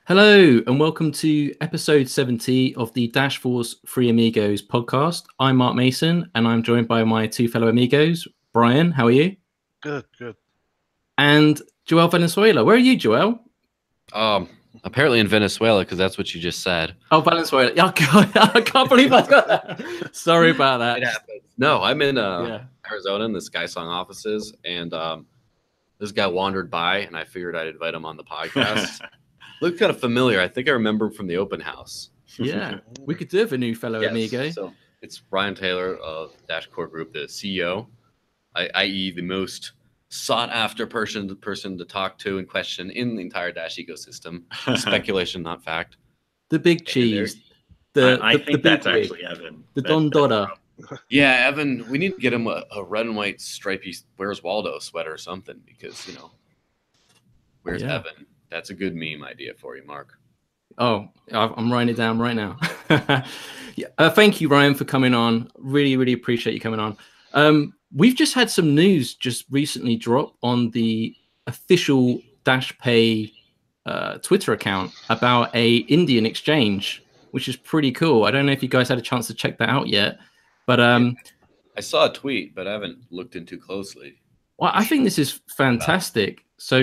Hello and welcome to episode 70 of the Dash Force Free Amigos podcast. I'm Mark Mason and I'm joined by my two fellow amigos. Brian, how are you? Good, good. And Joel Valenzuela. Where are you, Joel? Apparently in Venezuela, because that's what you just said. Oh, Valenzuela. Oh, God, I can't believe I got that. Sorry about that. It happens. No, I'm in Arizona in the SkySong offices, and this guy wandered by, and I figured I'd invite him on the podcast. Looked kind of familiar. I think I remember him from the open house. Yeah, we could do it for a new fellow amigo. So it's Ryan Taylor of Dash Core Group, the CEO, i.e. the most sought-after person to talk to and question in the entire Dash ecosystem. Speculation, not fact. The big cheese. I think that's actually Evan. The Don Dada. Yeah, Evan, we need to get him a red and white stripy Where's Waldo sweater or something because, where's Evan? That's a good meme idea for you, Mark. Oh, I'm writing it down right now. Thank you, Ryan, for coming on. Really, really appreciate you coming on. We've just had some news just recently drop on the official DashPay Twitter account about a Indian exchange, which is pretty cool. I don't know if you guys had a chance to check that out yet, but I saw a tweet, but I haven't looked in too closely. Well, I think this is fantastic. So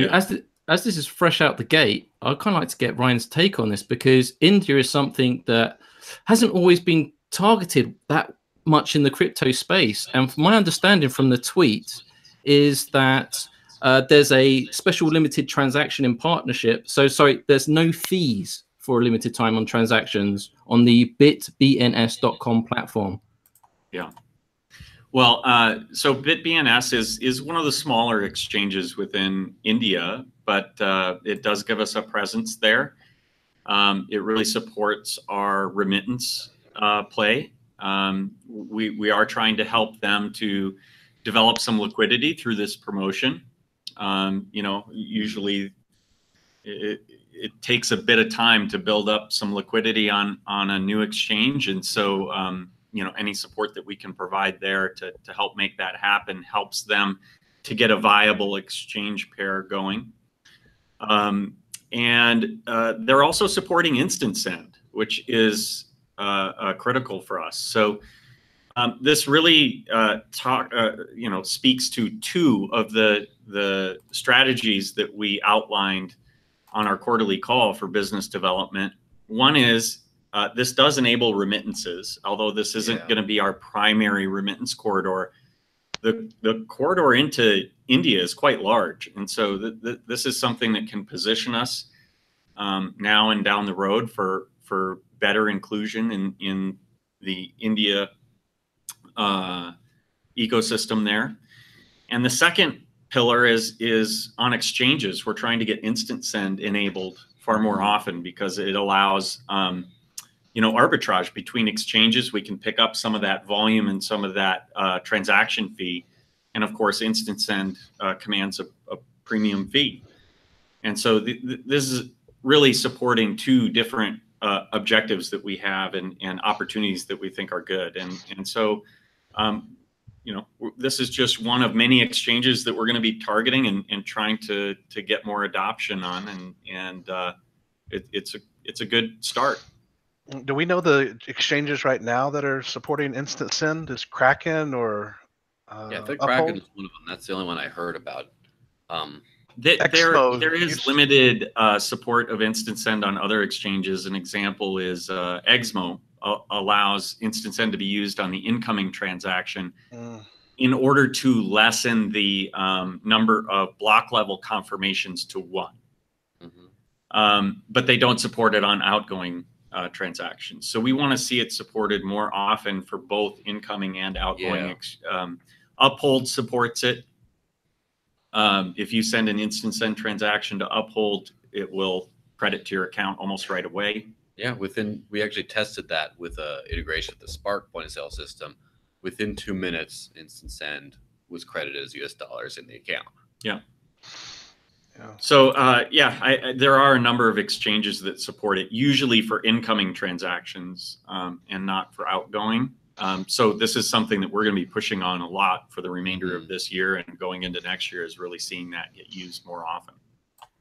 as this is fresh out the gate, I'd kind of like to get Ryan's take on this because India is something that hasn't always been targeted that much in the crypto space. And from my understanding from the tweet is that there's a special limited transaction in partnership. So, sorry, there's no fees for a limited time on transactions on the bitbns.com platform. Yeah. Well, so BitBNS is one of the smaller exchanges within India, but it does give us a presence there. It really supports our remittance play. We are trying to help them to develop some liquidity through this promotion. Usually it takes a bit of time to build up some liquidity on a new exchange, and so any support that we can provide there to help make that happen helps them to get a viable exchange pair going. And they're also supporting instant send, which is critical for us. So this really speaks to two of the strategies that we outlined on our quarterly call for business development. One is this does enable remittances, although this isn't going to be our primary remittance corridor. The corridor into India is quite large, and so this is something that can position us now and down the road for better inclusion in the India ecosystem there. And the second pillar is on exchanges. We're trying to get instant send enabled far more often because it allows arbitrage between exchanges. We can pick up some of that volume and some of that transaction fee. And of course, instant send commands a premium fee. And so this is really supporting two different objectives that we have and opportunities that we think are good. And so, this is just one of many exchanges that we're going to be targeting and trying to get more adoption on. And it's a good start. Do we know the exchanges right now that are supporting instant send? Is Kraken or I think Kraken is one of them. That's the only one I heard about. There is limited support of instant send on other exchanges. An example is Exmo allows instant send to be used on the incoming transaction in order to lessen the number of block level confirmations to 1. But they don't support it on outgoing transactions. So we want to see it supported more often for both incoming and outgoing. Uphold supports it. If you send an instant send transaction to Uphold, it will credit to your account almost right away. Yeah, we actually tested that with integration with the Spark point of sale system. Within 2 minutes, instant send was credited as US dollars in the account. Yeah. So there are a number of exchanges that support it, usually for incoming transactions and not for outgoing. So this is something that we're going to be pushing on a lot for the remainder of this year and going into next year, is really seeing that get used more often.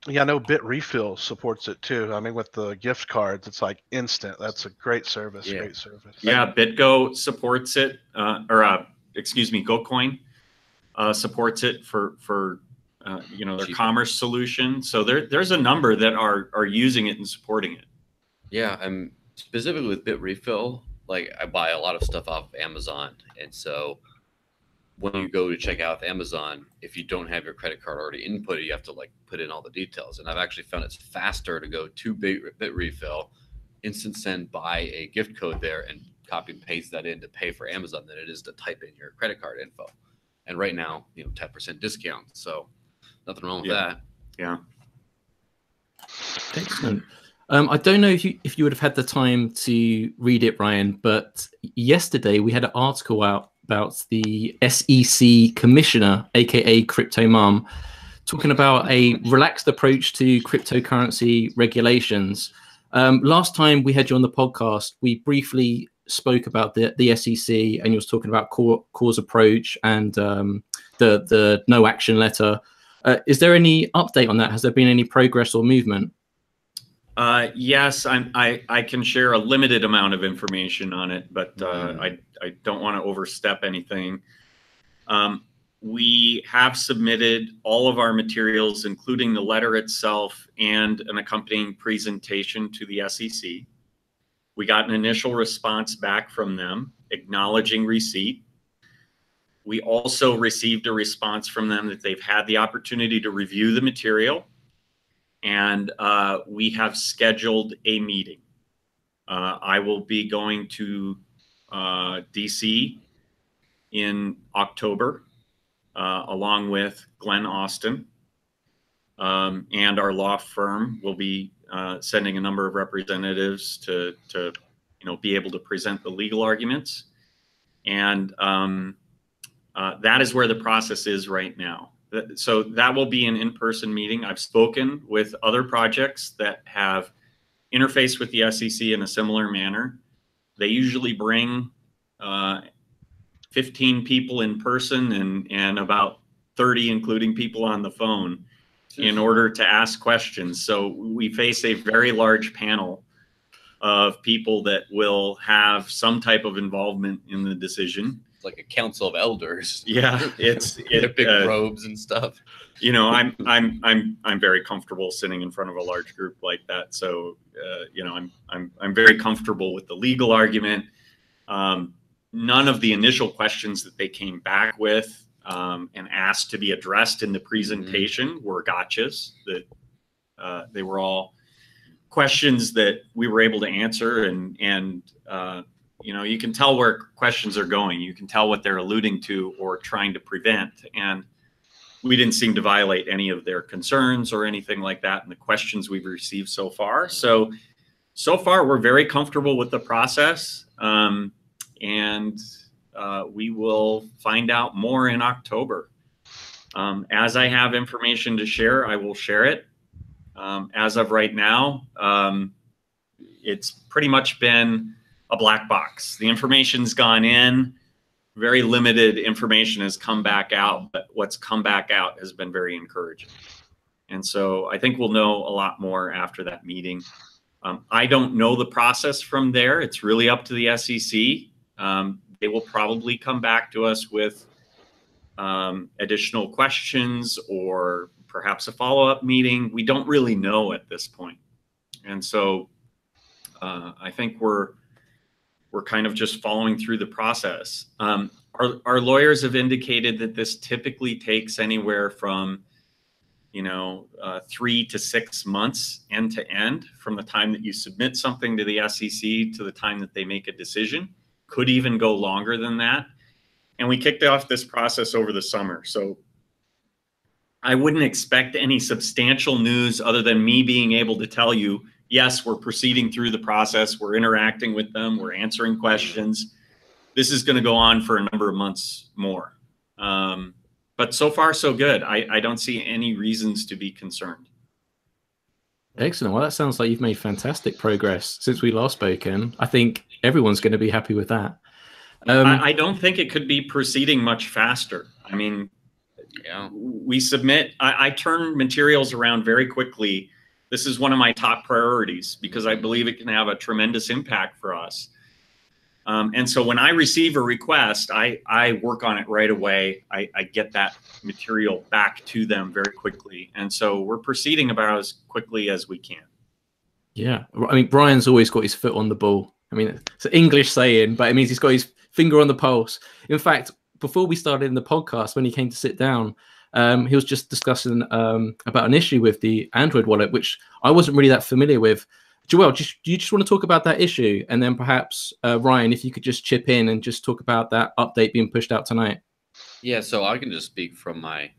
Yeah, I know Bitrefill supports it too. I mean, with the gift cards, it's like instant. That's a great service. Yeah. Great service. Yeah, BitGo supports it, excuse me, GoCoin supports it for their commerce solution. So there's a number that are using it and supporting it. Yeah, I'm specifically with Bitrefill. Like, I buy a lot of stuff off of Amazon, and so when you go to check out Amazon, if you don't have your credit card already inputted, you have to like put in all the details. And I've actually found it's faster to go to Bitrefill, instant send, buy a gift code there, and copy and paste that in to pay for Amazon than it is to type in your credit card info. And right now, 10% discount. So nothing wrong with that. Yeah. Excellent. I don't know if you would have had the time to read it, Ryan, but yesterday we had an article out about the SEC commissioner, aka Crypto Mom, talking about a relaxed approach to cryptocurrency regulations. Last time we had you on the podcast, we briefly spoke about the SEC, and you was talking about cause approach and the no action letter. Is there any update on that? Has there been any progress or movement? Yes, I can share a limited amount of information on it, but I don't want to overstep anything. We have submitted all of our materials, including the letter itself and an accompanying presentation, to the SEC. We got an initial response back from them acknowledging receipt. We also received a response from them that they've had the opportunity to review the material, and we have scheduled a meeting. I will be going to DC in October, along with Glenn Austin, and our law firm will be sending a number of representatives to be able to present the legal arguments. And that is where the process is right now. So that will be an in-person meeting. I've spoken with other projects that have interfaced with the SEC in a similar manner. They usually bring 15 people in person and about 30, including people on the phone, in order to ask questions. So we face a very large panel of people that will have some type of involvement in the decision. Like a council of elders. Yeah, it's big robes and stuff. I'm very comfortable sitting in front of a large group like that. So I'm very comfortable with the legal argument. None of the initial questions that they came back with and asked to be addressed in the presentation were gotchas. That they were all questions that we were able to answer, and you can tell where questions are going. You can tell what they're alluding to or trying to prevent. And we didn't seem to violate any of their concerns or anything like that in the questions we've received so far. So far, we're very comfortable with the process. And we will find out more in October. As I have information to share, I will share it. As of right now, it's pretty much been a black box. The information's gone in, very limited information has come back out, but what's come back out has been very encouraging. And so I think we'll know a lot more after that meeting. I don't know the process from there. It's really up to the SEC. They will probably come back to us with additional questions or perhaps a follow-up meeting. We don't really know at this point. And so I think we're kind of just following through the process. Our lawyers have indicated that this typically takes anywhere from 3 to 6 months end to end from the time that you submit something to the SEC to the time that they make a decision. Could even go longer than that. And we kicked off this process over the summer. So I wouldn't expect any substantial news other than me being able to tell you, yes, we're proceeding through the process. We're interacting with them. We're answering questions. This is going to go on for a number of months more. But so far, so good. I don't see any reasons to be concerned. Excellent. Well, that sounds like you've made fantastic progress since we last spoke, and I think everyone's going to be happy with that. I don't think it could be proceeding much faster. I mean, Yeah. We submit, I turn materials around very quickly. This is one of my top priorities because I believe it can have a tremendous impact for us. And so when I receive a request, I work on it right away. I get that material back to them very quickly. And so we're proceeding about as quickly as we can. Yeah. I mean, Brian's always got his foot on the ball. I mean, it's an English saying, but it means he's got his finger on the pulse. In fact, before we started in the podcast, when he came to sit down, he was just discussing about an issue with the Android wallet, which I wasn't really that familiar with. Joel, do you just want to talk about that issue? And then perhaps, Ryan, if you could just chip in and just talk about that update being pushed out tonight. Yeah, so I can just speak from my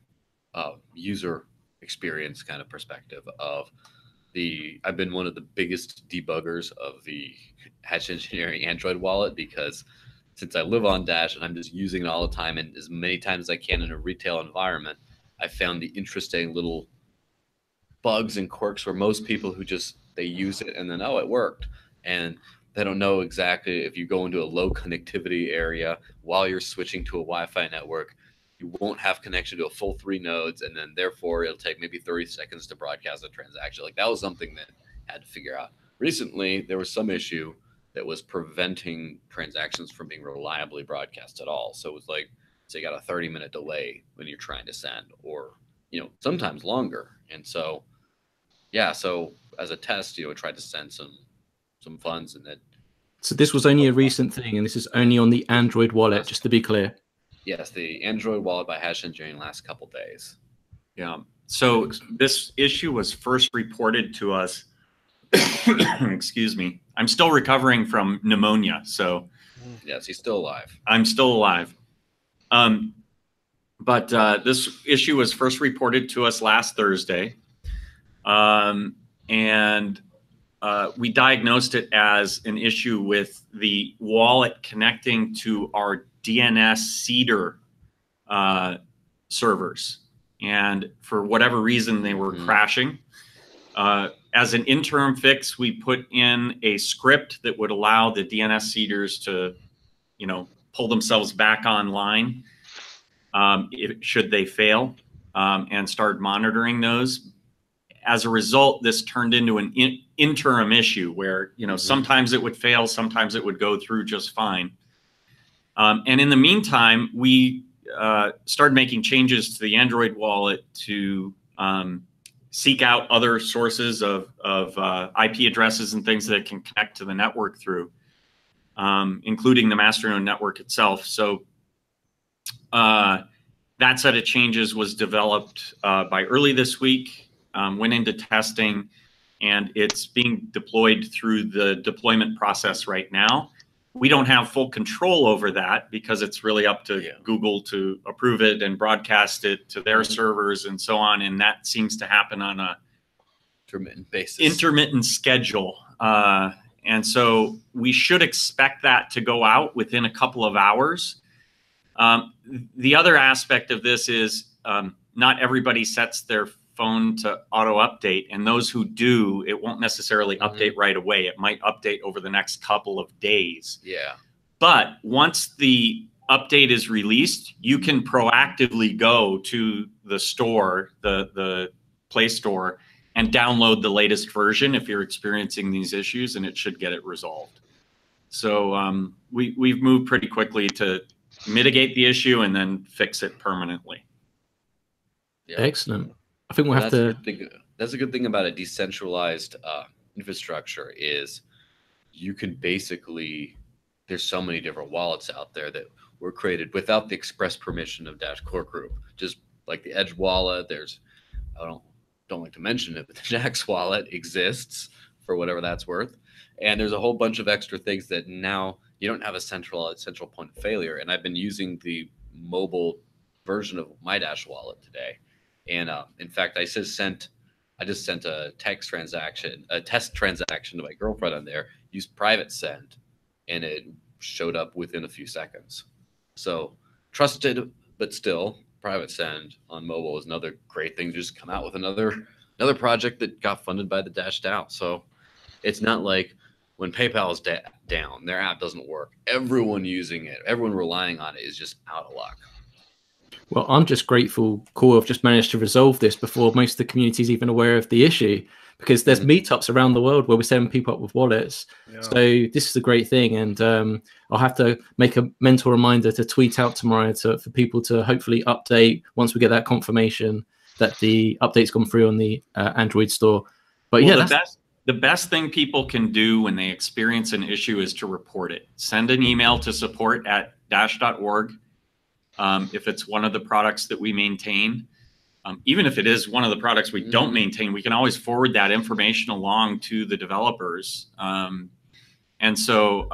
user experience kind of perspective of I've been one of the biggest debuggers of the Hash Engineering Android wallet, because since I live on Dash and I'm just using it all the time and as many times as I can in a retail environment, I found the interesting little bugs and quirks where most people who just, they use it and then, oh, it worked. And they don't know exactly if you go into a low connectivity area while you're switching to a Wi-Fi network, you won't have connection to a full 3 nodes, and then therefore it'll take maybe 30 seconds to broadcast a transaction. Like, that was something that I had to figure out. Recently, there was some issue that was preventing transactions from being reliably broadcast at all. So it was like, say, you got a 30-minute delay when you're trying to send, or, you know, sometimes longer. And so, yeah, so as a test, you know, I tried to send some funds, and that. So this was only a recent thing, and this is only on the Android wallet, just to be clear. Yes, the Android wallet by Hash Engineering last couple days. Yeah. So this issue was first reported to us. Excuse me. I'm still recovering from pneumonia, so. Yes, he's still alive. I'm still alive. But this issue was first reported to us last Thursday. And we diagnosed it as an issue with the wallet connecting to our DNS seeder servers. And for whatever reason, they were crashing. As an interim fix, we put in a script that would allow the DNS seeders to, you know, pull themselves back online should they fail, and start monitoring those. As a result, this turned into an interim issue where, you know, sometimes it would fail, sometimes it would go through just fine. And in the meantime, we started making changes to the Android wallet to seek out other sources of IP addresses and things that it can connect to the network through, including the Masternode network itself. So that set of changes was developed by early this week, went into testing, and it's being deployed through the deployment process right now. We don't have full control over that because it's really up to Google to approve it and broadcast it to their servers and so on. And that seems to happen on a intermittent basis, intermittent schedule. And so we should expect that to go out within a couple of hours. The other aspect of this is not everybody sets their phone to auto update, and those who do, it won't necessarily update right away. It might update over the next couple of days. Yeah. But once the update is released, you can proactively go to the store, the Play Store, and download the latest version if you're experiencing these issues, and it should get it resolved. So we've moved pretty quickly to mitigate the issue and then fix it permanently. Yeah. Excellent. I think we'll have to. That's a good thing about a decentralized infrastructure is you can basically, there's so many different wallets out there that were created without the express permission of Dash Core Group. Just like the Edge wallet, there's, I don't like to mention it, but the Jax wallet exists for whatever that's worth. And there's a whole bunch of extra things that now you don't have a central point of failure. And I've been using the mobile version of my Dash wallet today. And in fact, I just sent a test transaction to my girlfriend on there, used private send, and it showed up within a few seconds. So trusted, but still private send on mobile is another great thing to just come out with another project that got funded by the Dash DAO. So it's not like when PayPal is down, their app doesn't work. Everyone using it, everyone relying on it is just out of luck. Well, I'm just grateful Core have just managed to resolve this before most of the community is even aware of the issue, because there's meetups around the world where we're setting people up with wallets. Yeah. So this is a great thing. And I'll have to make a mental reminder to tweet out tomorrow for people to hopefully update once we get that confirmation that the update's gone through on the Android store. But well, yeah, the best thing people can do when they experience an issue is to report it. Send an email to support@dash.org. If it's one of the products that we maintain, even if it is one of the products we don't maintain, we can always forward that information along to the developers. And so,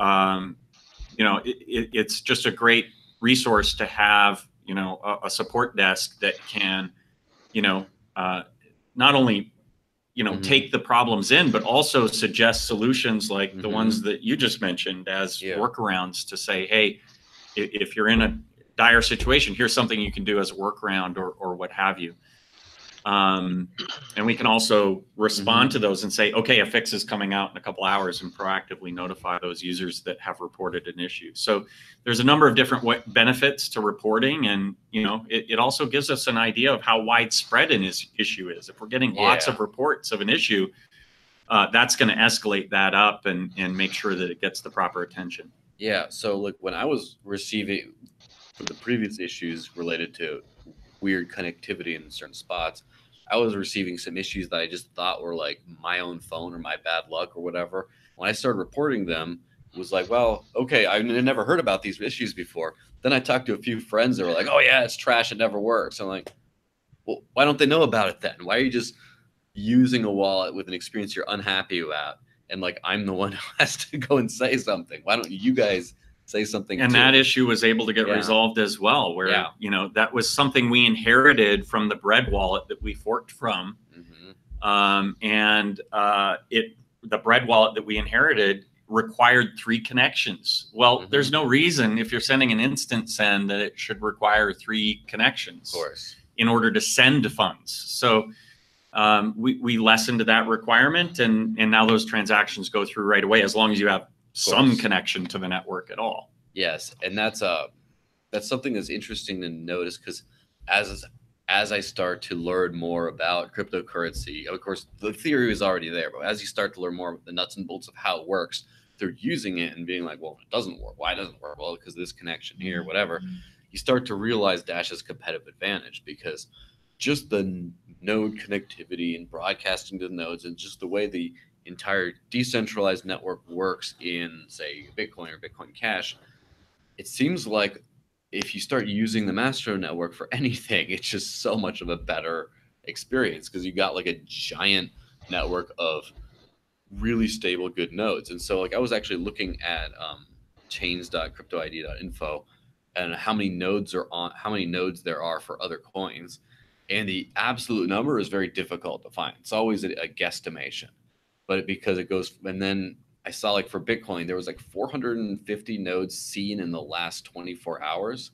you know, it's just a great resource to have, you know, a support desk that can, you know, not only, you know, take the problems in, but also suggest solutions like the ones that you just mentioned as workarounds to say, hey, if you're in a dire situation, here's something you can do as a workaround or what have you. And we can also respond to those and say, okay, a fix is coming out in a couple hours, and proactively notify those users that have reported an issue. So there's a number of different benefits to reporting, and you know, it also gives us an idea of how widespread an issue is. If we're getting lots of reports of an issue, that's going to escalate that up and make sure that it gets the proper attention. Yeah. So like when I was receiving for the previous issues related to weird connectivity in certain spots, I was receiving some issues that I just thought were like my own phone or my bad luck or whatever. When I started reporting them, it was like, well, okay, I never heard about these issues before. Then I talked to a few friends that were like, oh yeah, it's trash, it never works. I'm like, well, why don't they know about it then? Why are you just using a wallet with an experience you're unhappy about? And like, I'm the one who has to go and say something. Why don't you guys say something? And too? that issue was able to get resolved as well, where, you know, that was something we inherited from the Bread wallet that we forked from. The Bread wallet that we inherited required 3 connections. Well, there's no reason if you're sending an instant send that it should require 3 connections, of course, in order to send funds. So we lessened that requirement, and now those transactions go through right away, as long as you have some connection to the network at all. Yes, and that's something that's interesting to notice, because as I start to learn more about cryptocurrency, of course the theory is already there, but as you start to learn more of the nuts and bolts of how it works, they're using it and being like, well, it doesn't work. Why doesn't it work? Well, because this connection here, whatever. You start to realize Dash's competitive advantage, because just the node connectivity and broadcasting to the nodes, and just the way the entire decentralized network works in, say, Bitcoin or Bitcoin Cash, it seems like if you start using the Masternode network for anything, it's just so much of a better experience, because you got like a giant network of really stable, good nodes. And so like I was actually looking at chains.cryptoid.info and how many nodes there are for other coins. And the absolute number is very difficult to find. It's always a guesstimation. But because it goes, and then I saw like for Bitcoin, there was like 450 nodes seen in the last 24 hours.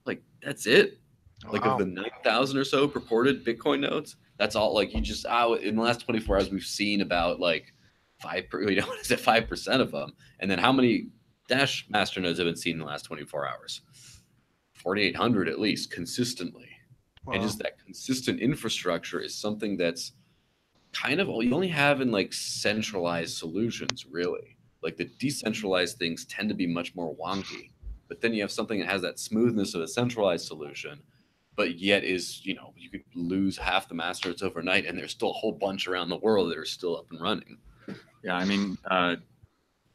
Like, that's it. Like, of the 9,000 or so purported Bitcoin nodes, that's all. Like, you just, in the last 24 hours, we've seen about like 5% of them. And then how many Dash Masternodes have been seen in the last 24 hours? 4,800 at least, consistently. Wow. And just that consistent infrastructure is something that's kind of all you only have in like centralized solutions, really. Like the decentralized things tend to be much more wonky, but then you have something that has that smoothness of a centralized solution, but yet is, you know, you could lose half the masternodes overnight and there's still a whole bunch around the world that are still up and running. Yeah, I mean,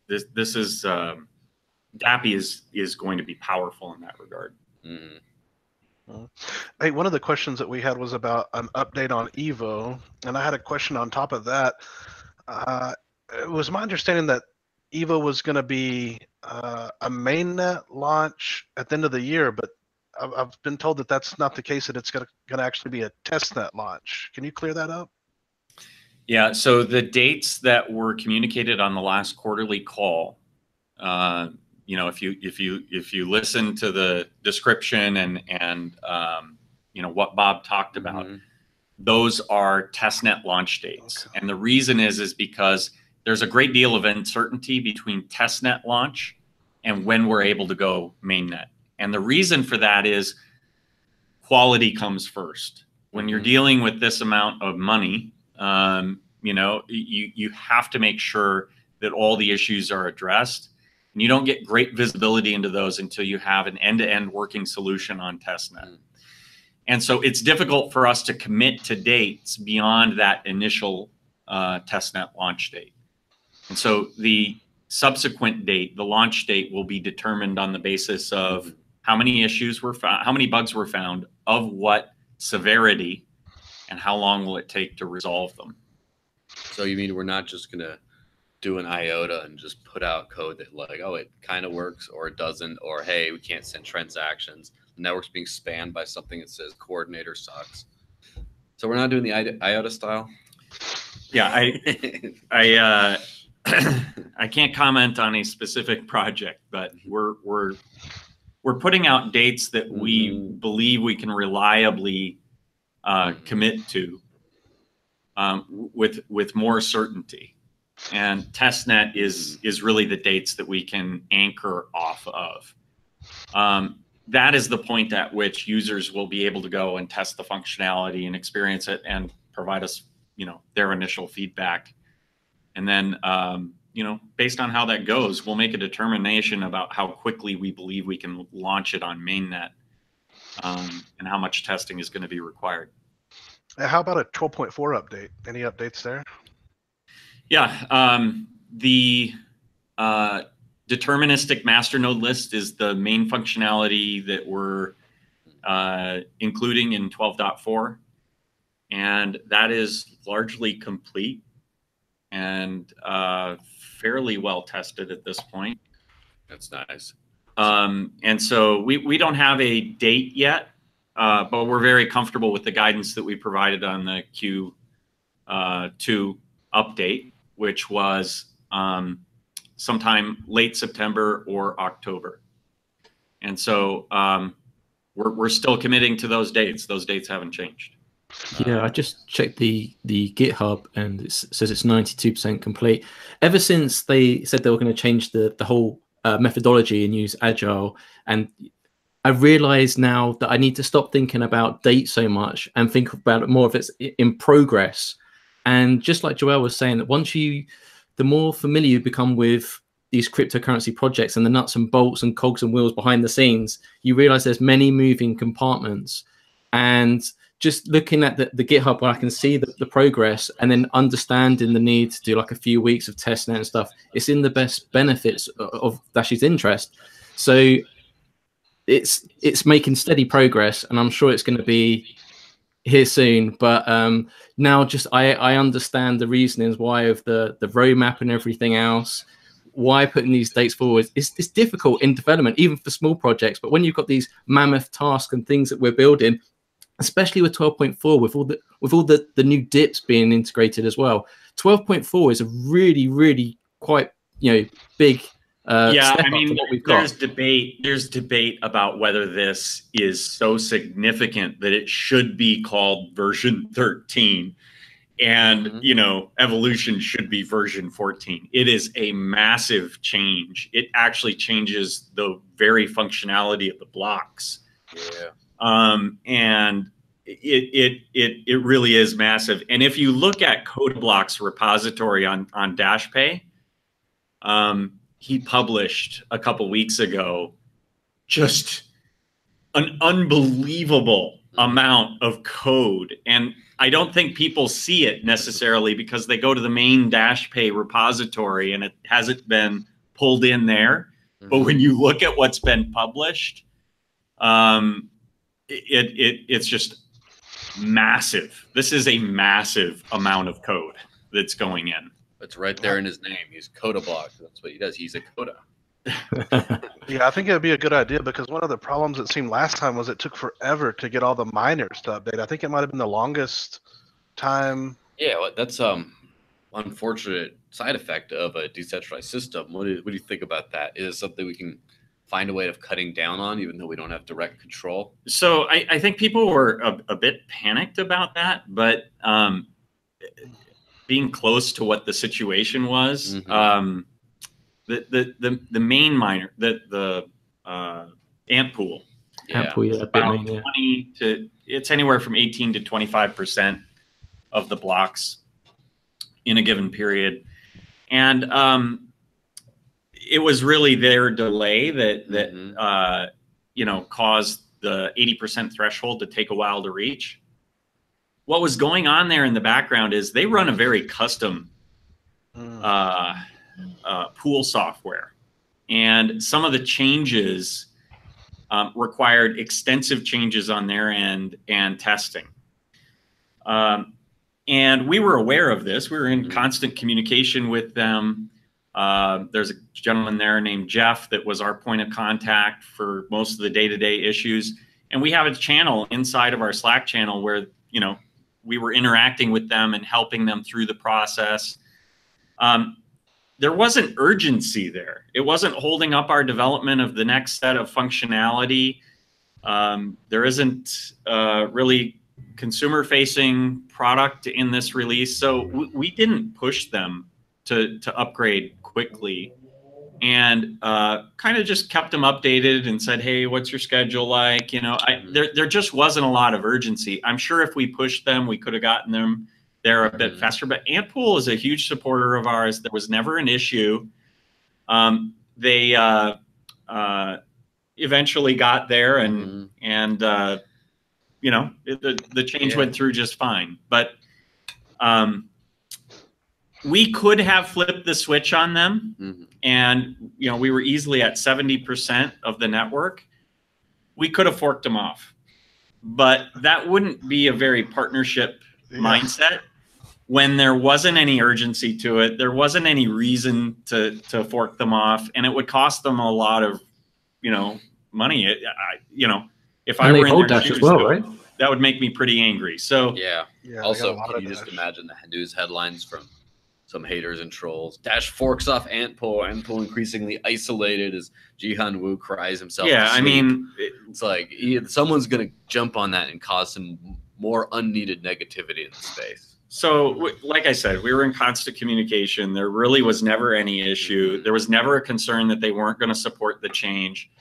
this is DAPI is going to be powerful in that regard. Hey, one of the questions that we had was about an update on Evo, and I had a question on top of that. It was my understanding that Evo was going to be a mainnet launch at the end of the year, but I've been told that that's not the case, that it's going to actually be a testnet launch. Can you clear that up? Yeah, so the dates that were communicated on the last quarterly call, you know, if you listen to the description and you know what Bob talked about, those are testnet launch dates. Okay. And the reason is because there's a great deal of uncertainty between testnet launch and when we're able to go mainnet. And the reason for that is quality comes first. When you're dealing with this amount of money, you know, you have to make sure that all the issues are addressed. And you don't get great visibility into those until you have an end-to-end working solution on testnet. And so it's difficult for us to commit to dates beyond that initial testnet launch date. And so the subsequent date, the launch date, will be determined on the basis of how many issues were found, how many bugs were found, of what severity, and how long will it take to resolve them. So you mean we're not just going to do an IOTA and just put out code that like, oh, it kind of works or it doesn't, or hey, we can't send transactions. The network's being spanned by something that says coordinator sucks. So we're not doing the IOTA style? Yeah, I can't comment on a specific project, but we're putting out dates that we believe we can reliably commit to with more certainty. And testnet is really the dates that we can anchor off of. That is the point at which users will be able to go and test the functionality and experience it and provide us, you know, their initial feedback. And then, you know, based on how that goes, we'll make a determination about how quickly we believe we can launch it on mainnet, and how much testing is going to be required. How about a 12.4 update? Any updates there? Yeah, the deterministic Masternode list is the main functionality that we're including in 12.4, and that is largely complete and fairly well tested at this point. That's nice. And so we don't have a date yet, but we're very comfortable with the guidance that we provided on the Q2 update, which was sometime late September or October. And so we're still committing to those dates. Those dates haven't changed. Yeah, I just checked the GitHub and it says it's 92% complete. Ever since they said they were going to change the whole methodology and use Agile, and I realize now that I need to stop thinking about date so much and think about it more of it's in progress. And just like Joel was saying, that once the more familiar you become with these cryptocurrency projects and the nuts and bolts and cogs and wheels behind the scenes, you realize there's many moving compartments. And just looking at the GitHub where I can see the progress and then understanding the need to do like a few weeks of testnet and stuff, it's in the best benefits of Dash's interest. So it's making steady progress, and I'm sure it's going to be here soon. But now just I understand the reasonings why of the roadmap and everything else, why putting these dates forward. It's difficult in development, even for small projects. But when you've got these mammoth tasks and things that we're building, especially with 12.4, with all the new dips being integrated as well, 12.4 is a really quite, you know, big yeah, step I mean, up to what we've got. There's debate about whether this is so significant that it should be called version 13 and you know, evolution should be version 14. It is a massive change. It actually changes the very functionality of the blocks. Yeah. And it really is massive. And if you look at CodeBlock's repository on DashPay, he published a couple weeks ago just an unbelievable amount of code. And I don't think people see it necessarily because they go to the main DashPay repository and it hasn't been pulled in there. But when you look at what's been published, it's just massive. This is a massive amount of code that's going in. It's right there in his name. He's CodaBlock. That's what he does. He's a Coda. Yeah, I think it would be a good idea because one of the problems it seemed last time was it took forever to get all the miners to update. I think it might have been the longest time. Yeah, well, that's unfortunate side effect of a decentralized system. What do you think about that? Is it something we can find a way of cutting down on, even though we don't have direct control? So I think people were a bit panicked about that, but being close to what the situation was, the main miner, the ant pool Ample, yeah, about Bitmain, yeah. 20 to, it's anywhere from 18 to 25% of the blocks in a given period. And it was really their delay that you know, caused the 80% threshold to take a while to reach. What was going on there in the background is they run a very custom pool software, and some of the changes required extensive changes on their end and testing. And we were aware of this. We were in constant communication with them. There's a gentleman there named Jeff that was our point of contact for most of the day-to-day issues. And we have a channel inside of our Slack channel where, you know, we were interacting with them and helping them through the process. There wasn't urgency there. It wasn't holding up our development of the next set of functionality. There isn't really consumer-facing product in this release. So we didn't push them to upgrade quickly, and kind of just kept them updated and said, hey, what's your schedule like? You know, there just wasn't a lot of urgency. I'm sure if we pushed them, we could have gotten them there a bit faster. But Antpool is a huge supporter of ours. There was never an issue. They eventually got there, and you know, the change went through just fine. But we could have flipped the switch on them, and you know, we were easily at 70% of the network. We could have forked them off, but that wouldn't be a very partnership mindset when there wasn't any urgency to it. There wasn't any reason to fork them off, and it would cost them a lot of, you know, money. You know, if I were in their Dash shoes, as well, right? that would make me pretty angry. So yeah. Also, can you just imagine the news headlines from some haters and trolls? Dash forks off Antpool. Antpool increasingly isolated as Jihan Wu cries himself. Yeah, to sleep. I mean, it's like someone's gonna jump on that and cause some more unneeded negativity in the space. So, like I said, we were in constant communication. There really was never any issue. There was never a concern that they weren't going to support the change.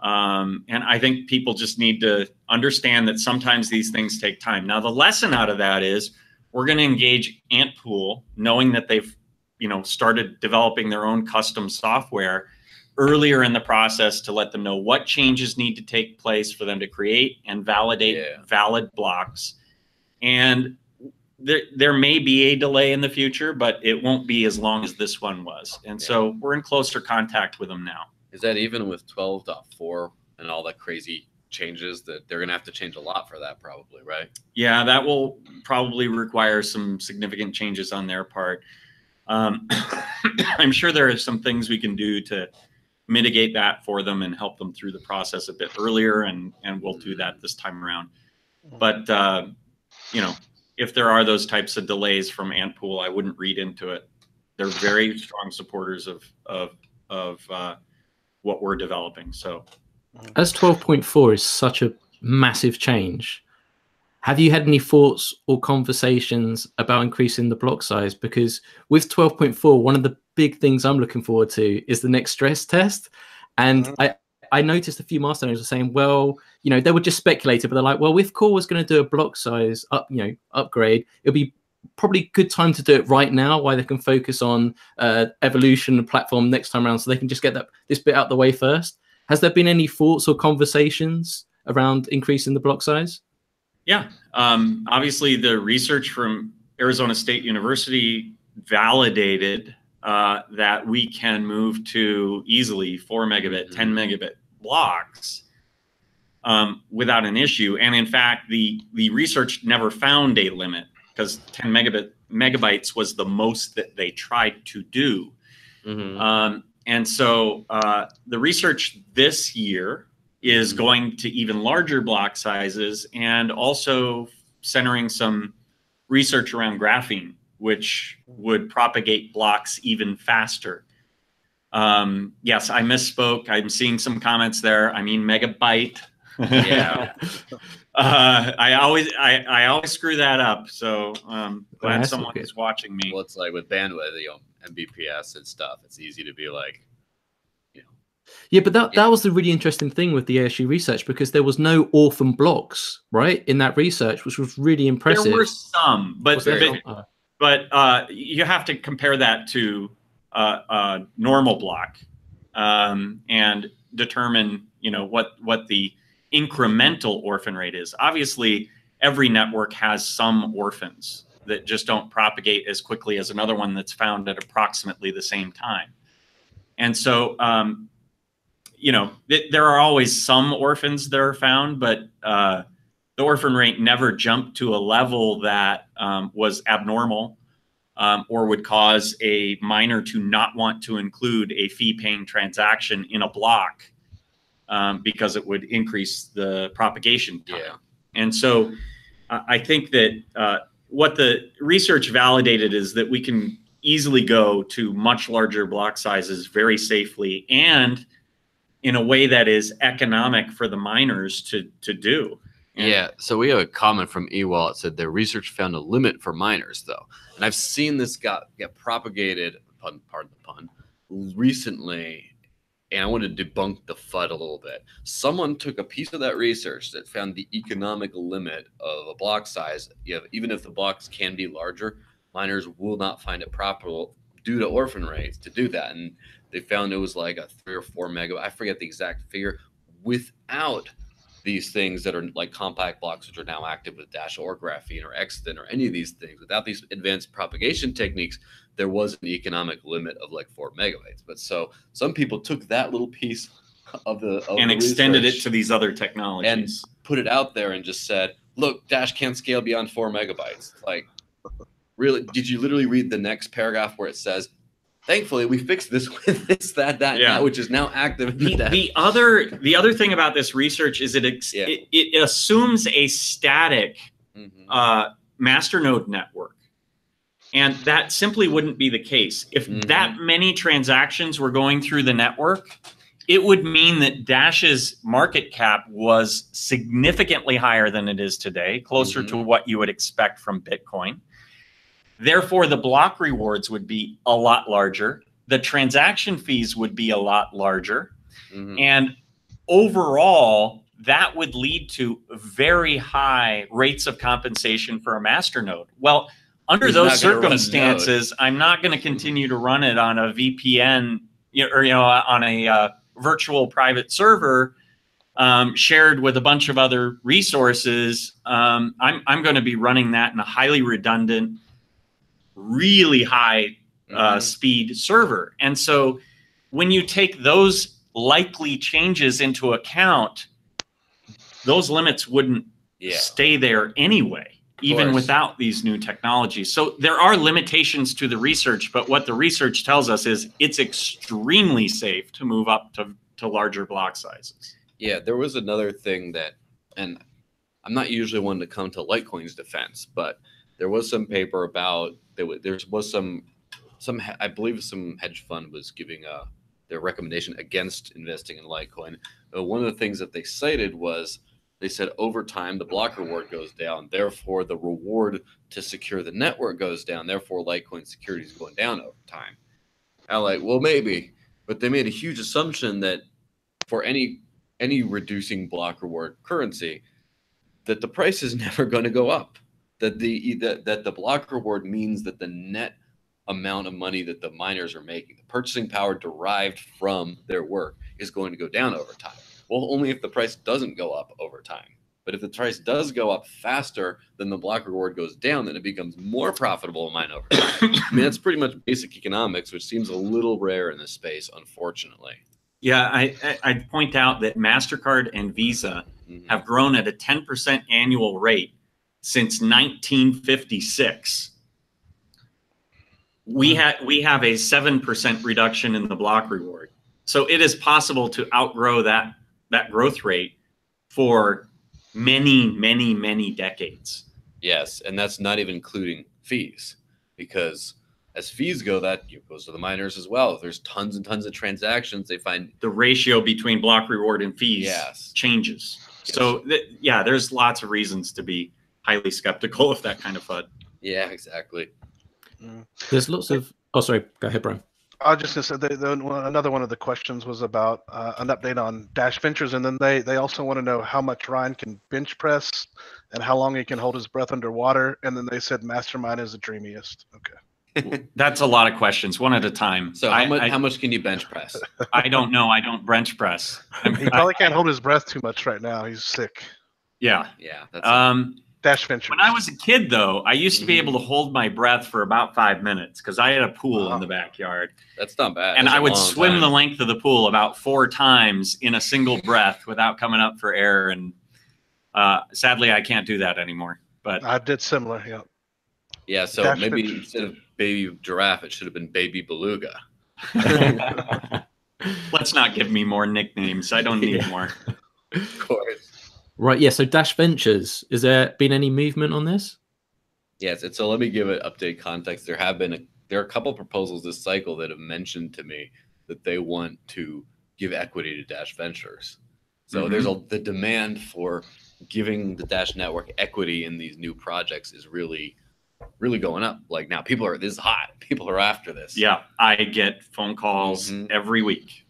And I think people just need to understand that sometimes these things take time. Now, the lesson out of that is we're going to engage Antpool, knowing that they've, you know, started developing their own custom software earlier in the process to let them know what changes need to take place for them to create and validate valid blocks. And there may be a delay in the future, but it won't be as long as this one was. And so we're in closer contact with them now. Is that even with 12.4 and all that crazy changes that they're going to have to change a lot for that probably, right? Yeah, that will probably require some significant changes on their part. I'm sure there are some things we can do to mitigate that for them and help them through the process a bit earlier, and we'll do that this time around. But, you know, if there are those types of delays from Antpool, I wouldn't read into it. They're very strong supporters of what we're developing. So, as 12.4 is such a massive change, have you had any thoughts or conversations about increasing the block size? Because with 12.4, one of the big things I'm looking forward to is the next stress test. And I noticed a few masternodes were saying, well, you know, they were just speculating, but they're like, well, if Core was going to do a block size upgrade, it'll be probably a good time to do it right now, while they can focus on evolution and platform next time around, so they can just get this bit out the way first. Has there been any thoughts or conversations around increasing the block size? Yeah, obviously the research from Arizona State University validated that we can move to easily 4 megabit, 10 megabit blocks without an issue. And in fact, the research never found a limit, because 10 megabytes was the most that they tried to do. And so the research this year is going to even larger block sizes, and also centering some research around graphene, which would propagate blocks even faster. Yes, I misspoke. I'm seeing some comments there. I mean megabyte. Yeah. I always screw that up. So glad someone is watching me. Well, it's like with bandwidth, you know, Mbps and stuff. It's easy to be like, you know, Yeah, but that was the really interesting thing with the ASU research, because there was no orphan blocks, right, in that research, which was really impressive. There were some, but some? you have to compare that to a normal block and determine, you know, what the incremental orphan rate is. Obviously, every network has some orphans that just don't propagate as quickly as another one that's found at approximately the same time. And so, you know, there are always some orphans that are found, but the orphan rate never jumped to a level that was abnormal or would cause a miner to not want to include a fee-paying transaction in a block because it would increase the propagation time. Yeah. And so I think that what the research validated is that we can easily go to much larger block sizes very safely and in a way that is economic for the miners to do. And yeah, so we have a comment from Ewalt that said their research found a limit for miners, though. And I've seen this get propagated, pardon the pun, recently, and I want to debunk the FUD a little bit. Someone took a piece of that research that found the economic limit of a block size. Even if the blocks can be larger, miners will not find it profitable due to orphan rates to do that. And they found it was like a 3 or 4 megabyte, I forget the exact figure, without these things that are like compact blocks, which are now active with Dash or Graphene or Extend or any of these things. Without these advanced propagation techniques, there was an economic limit of like 4 megabytes. But so some people took that little piece of the and extended it to these other technologies and put it out there and just said, look, Dash can't scale beyond 4 megabytes. Like, really, did you literally read the next paragraph where it says, thankfully, we fixed this with this, that, that, which is now active. The other thing about this research is it assumes a static Masternode network. And that simply wouldn't be the case. If that many transactions were going through the network, it would mean that Dash's market cap was significantly higher than it is today, closer to what you would expect from Bitcoin. Therefore, the block rewards would be a lot larger. The transaction fees would be a lot larger. And overall, that would lead to very high rates of compensation for a masternode. Well, under those circumstances, I'm not going to continue to run it on a VPN or on a virtual private server shared with a bunch of other resources. I'm going to be running that in a highly redundant, really high speed server. And so when you take those likely changes into account, those limits wouldn't stay there anyway, even without these new technologies. So there are limitations to the research, but what the research tells us is it's extremely safe to move up to larger block sizes. Yeah, there was another thing that, and I'm not usually one to come to Litecoin's defense, but there was some paper about, there was some I believe some hedge fund was giving their recommendation against investing in Litecoin. One of the things that they cited was, they said over time the block reward goes down, therefore the reward to secure the network goes down, therefore Litecoin security is going down over time. I'm like, well, maybe, but they made a huge assumption that for any reducing block reward currency, that the price is never going to go up. That the block reward means that the net amount of money that the miners are making, the purchasing power derived from their work, is going to go down over time. Well, only if the price doesn't go up over time. But if the price does go up faster than the block reward goes down, then it becomes more profitable to mine over time. I mean, that's pretty much basic economics, which seems a little rare in this space, unfortunately. Yeah, I'd point out that MasterCard and Visa have grown at a 10% annual rate since 1956. We have a 7% reduction in the block reward. So it is possible to outgrow that growth rate for many, many, many decades. Yes, and that's not even including fees, because as fees go, that goes to the miners as well. If there's tons and tons of transactions, they find the ratio between block reward and fees changes. Yes. So there's lots of reasons to be highly skeptical of that kind of FUD. Yeah, exactly. There's lots of. Oh, sorry. Go ahead, Brian. I was just gonna say another one of the questions was about an update on Dash Ventures, and then they also want to know how much Ryan can bench press and how long he can hold his breath underwater. And then they said Mastermind is the dreamiest. Okay. That's a lot of questions, one at a time. So how much can you bench press? I don't know. I don't bench press. He probably can't hold his breath too much right now. He's sick. Yeah. Yeah. That's Dash Ventures. When I was a kid, though, I used to be able to hold my breath for about 5 minutes because I had a pool in the backyard. That's not bad. And That's I would swim the length of the pool about 4 times in a single breath without coming up for air. And sadly, I can't do that anymore. But I did similar. Yeah. Yeah. So Dash maybe Ventures. instead of baby giraffe, it should have been baby beluga. let's not give me more nicknames. I don't need more. Of course. Right, yeah. So Dash Ventures, has there been any movement on this? Yes. And so let me give it update context. There are a couple proposals this cycle that have mentioned to me that they want to give equity to Dash Ventures. So there's the demand for giving the Dash network equity in these new projects is really going up. Like now, this is hot. People are after this. Yeah, I get phone calls every week.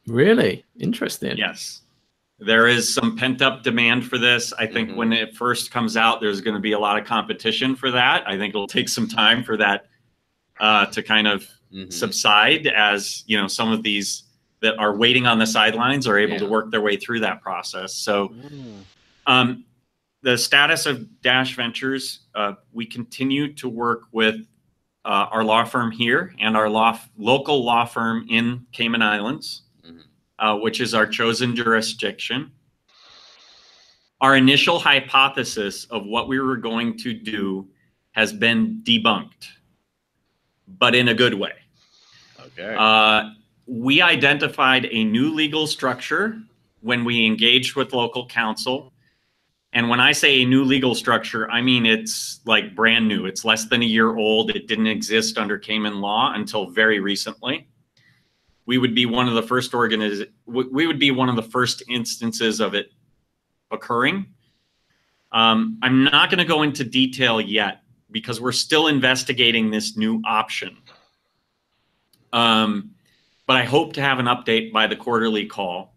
Really? Interesting. Yes. There is some pent-up demand for this. I think when it first comes out, there's going to be a lot of competition for that. I think it'll take some time for that to kind of subside as, some of these that are waiting on the sidelines are able to work their way through that process. So the status of Dash Ventures, we continue to work with our law firm here and our local law firm in Cayman Islands. Which is our chosen jurisdiction. Our initial hypothesis of what we were going to do has been debunked, but in a good way. Okay. We identified a new legal structure when we engaged with local counsel. And when I say a new legal structure, I mean it's like brand new. It's less than a year old. It didn't exist under Cayman law until very recently. We would be one of the first we would be one of the first instances of it occurring. I'm not going to go into detail yet because we're still investigating this new option. But I hope to have an update by the quarterly call.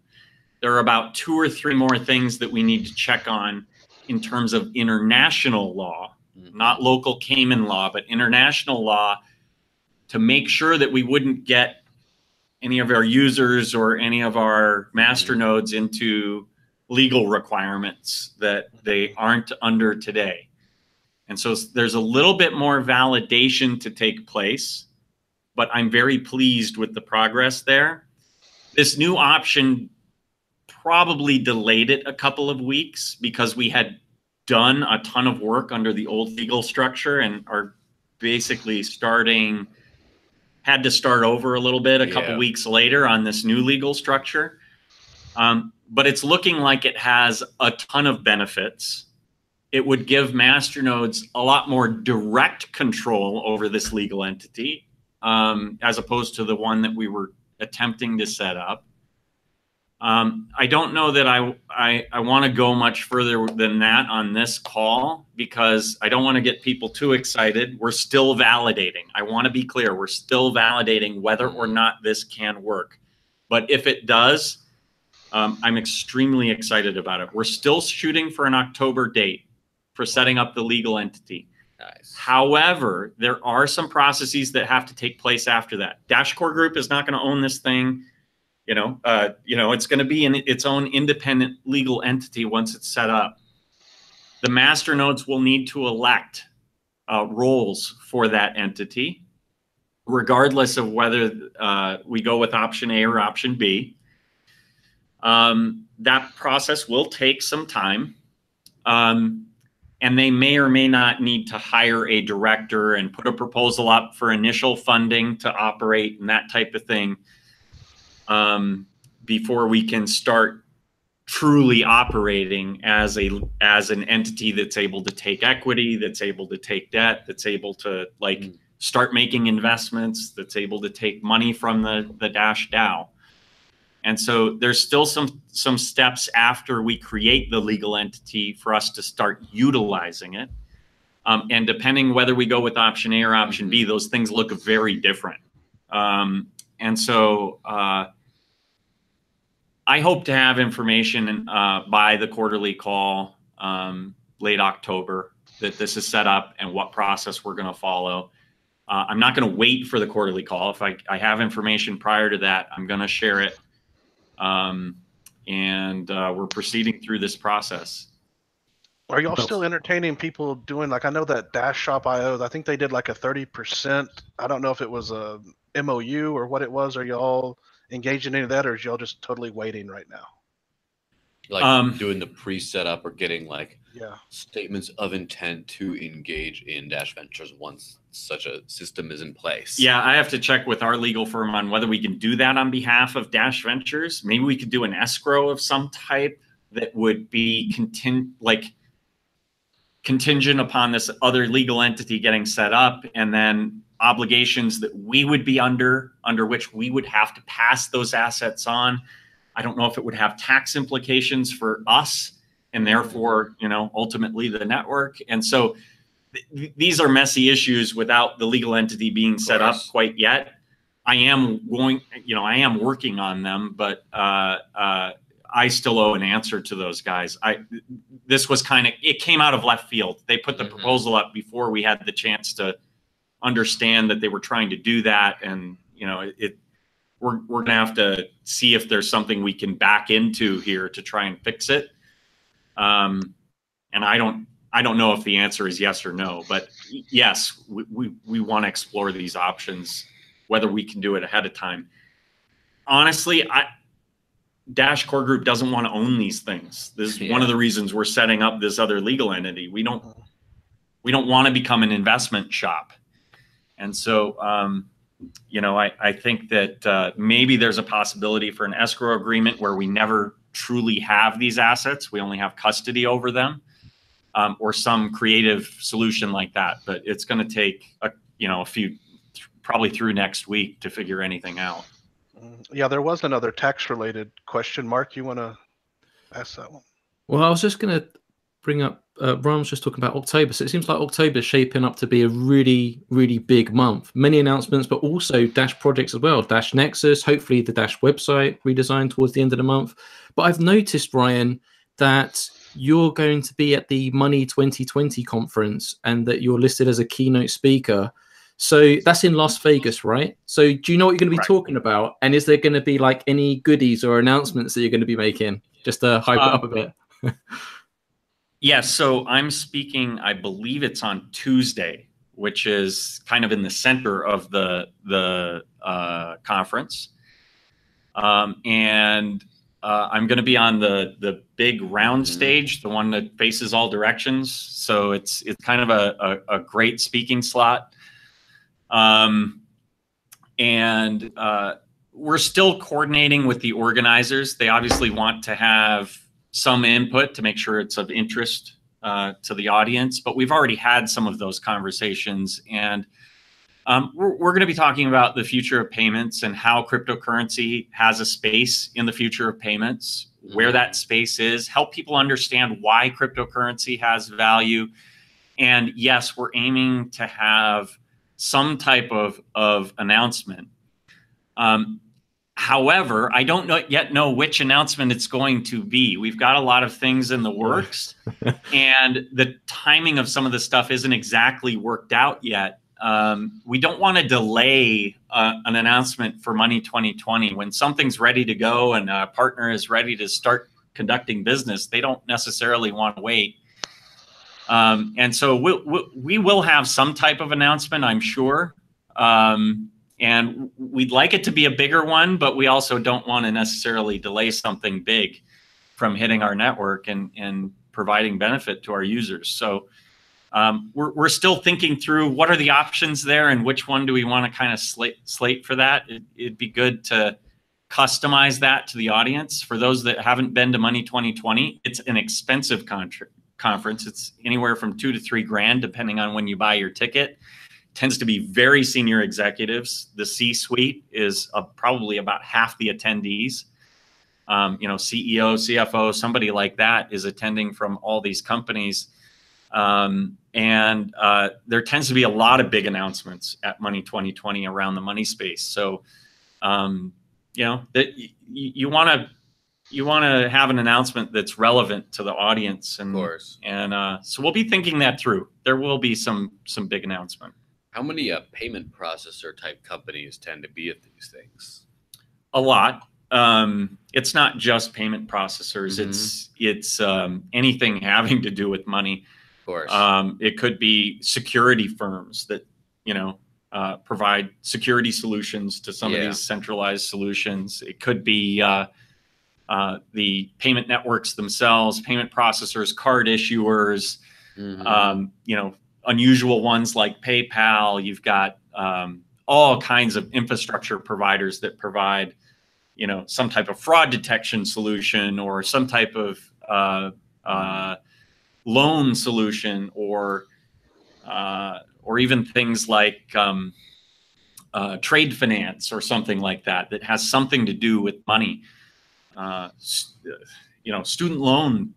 There are about 2 or 3 more things that we need to check on in terms of international law, not local Cayman law, but international law, to make sure that we wouldn't get any of our users or any of our masternodes into legal requirements that they aren't under today. And so there's a little bit more validation to take place, but I'm very pleased with the progress there. This new option probably delayed it a couple of weeks because we had done a ton of work under the old legal structure and are basically had to start over a little bit a couple weeks later on this new legal structure. But it's looking like it has a ton of benefits. It would give masternodes a lot more direct control over this legal entity, as opposed to the one that we were attempting to set up. I don't know that I want to go much further than that on this call because I don't want to get people too excited. We're still validating. I want to be clear. We're still validating whether or not this can work. But if it does, I'm extremely excited about it. We're still shooting for an October date for setting up the legal entity. Nice. However, there are some processes that have to take place after that. Dash Core Group is not going to own this thing. It's going to be its own independent legal entity once it's set up. The masternodes will need to elect roles for that entity, regardless of whether we go with option A or option B. That process will take some time. And they may or may not need to hire a director and put a proposal up for initial funding to operate and that type of thing. Before we can start truly operating as an entity that's able to take equity, that's able to take debt, that's able to start making investments, that's able to take money from the Dash DAO. And so there's still some steps after we create the legal entity for us to start utilizing it. And depending whether we go with option A or option B, those things look very different. And so I hope to have information by the quarterly call late October that this is set up and what process we're going to follow. I'm not going to wait for the quarterly call. If I have information prior to that, I'm going to share it. And we're proceeding through this process. Are y'all still entertaining people doing, like, I know that Dash Shop IO, I think they did like a 30%. I don't know if it was a MOU or what it was. Are y'all engaged in any of that, or is y'all just totally waiting right now? Like doing the pre-setup or getting like Yeah. statements of intent to engage in Dash Ventures once such a system is in place. Yeah, I have to check with our legal firm on whether we can do that on behalf of Dash Ventures. Maybe we could do an escrow of some type that would be contingent upon this other legal entity getting set up, and then obligations that we would be under which we would have to pass those assets on. I don't know if it would have tax implications for us and therefore, ultimately the network. And so these are messy issues without the legal entity being set up quite yet. I am working on them, but I still owe an answer to those guys. This was it came out of left field. They put the proposal up before we had the chance to understand that they were trying to do that. And, we're going to have to see if there's something we can back into here to try and fix it. And I don't know if the answer is yes or no, but yes, we want to explore these options, whether we can do it ahead of time. Honestly, Dash Core Group doesn't want to own these things. This is one of the reasons we're setting up this other legal entity. We don't want to become an investment shop. And so, I think that maybe there's a possibility for an escrow agreement where we never truly have these assets. We only have custody over them, or some creative solution like that. But it's going to take a few, probably through next week, to figure anything out. Yeah, there was another tax-related question. Mark, you want to ask that one? Well, I was just going to bring up, Ryan was just talking about October. So it seems like October is shaping up to be a really, really big month. Many announcements, but also Dash projects as well. Dash Nexus, hopefully the Dash website redesign towards the end of the month. But I've noticed, Ryan, that you're going to be at the Money 2020 conference and that you're listed as a keynote speaker. So that's in Las Vegas, right? So do you know what you're going to be talking about? And is there going to be like any goodies or announcements that you're going to be making? Just to hype it up a bit. Yes. So I'm speaking, I believe it's on Tuesday, which is kind of in the center of the conference. And I'm going to be on the big round stage, the one that faces all directions. So it's kind of a great speaking slot. And we're still coordinating with the organizers. They obviously want to have some input to make sure it's of interest to the audience, but we've already had some of those conversations. And we're going to be talking about the future of payments and how cryptocurrency has a space in the future of payments, where that space is, help people understand why cryptocurrency has value. And yes, we're aiming to have some type of announcement. However, I don't yet know which announcement it's going to be. We've got a lot of things in the works, and the timing of some of the stuff isn't exactly worked out yet. We don't want to delay an announcement for Money 2020. When something's ready to go and a partner is ready to start conducting business, they don't necessarily want to wait. And so we will have some type of announcement, I'm sure. And we'd like it to be a bigger one, but we also don't want to necessarily delay something big from hitting our network and providing benefit to our users. So we're still thinking through what are the options there and which one do we want to kind of slate for that. It'd be good to customize that to the audience. For those that haven't been to Money 2020, it's an expensive conference. It's anywhere from $2,000 to $3,000, depending on when you buy your ticket. Tends to be very senior executives. The C-suite is probably about half the attendees. CEO, CFO, somebody like that is attending from all these companies. And there tends to be a lot of big announcements at Money 2020 around the money space. So, you know, that you want to have an announcement that's relevant to the audience, and Of course. And so we'll be thinking that through. There will be some big announcement. How many payment processor type companies tend to be at these things? A lot. It's not just payment processors. It's anything having to do with money. Of course. It could be security firms that, you know, provide security solutions to some of these centralized solutions. It could be the payment networks themselves, payment processors, card issuers, you know, unusual ones like PayPal. You've got all kinds of infrastructure providers that provide, you know, some type of fraud detection solution, or some type of loan solution, or even things like trade finance or something like that that has something to do with money. You know, student loan,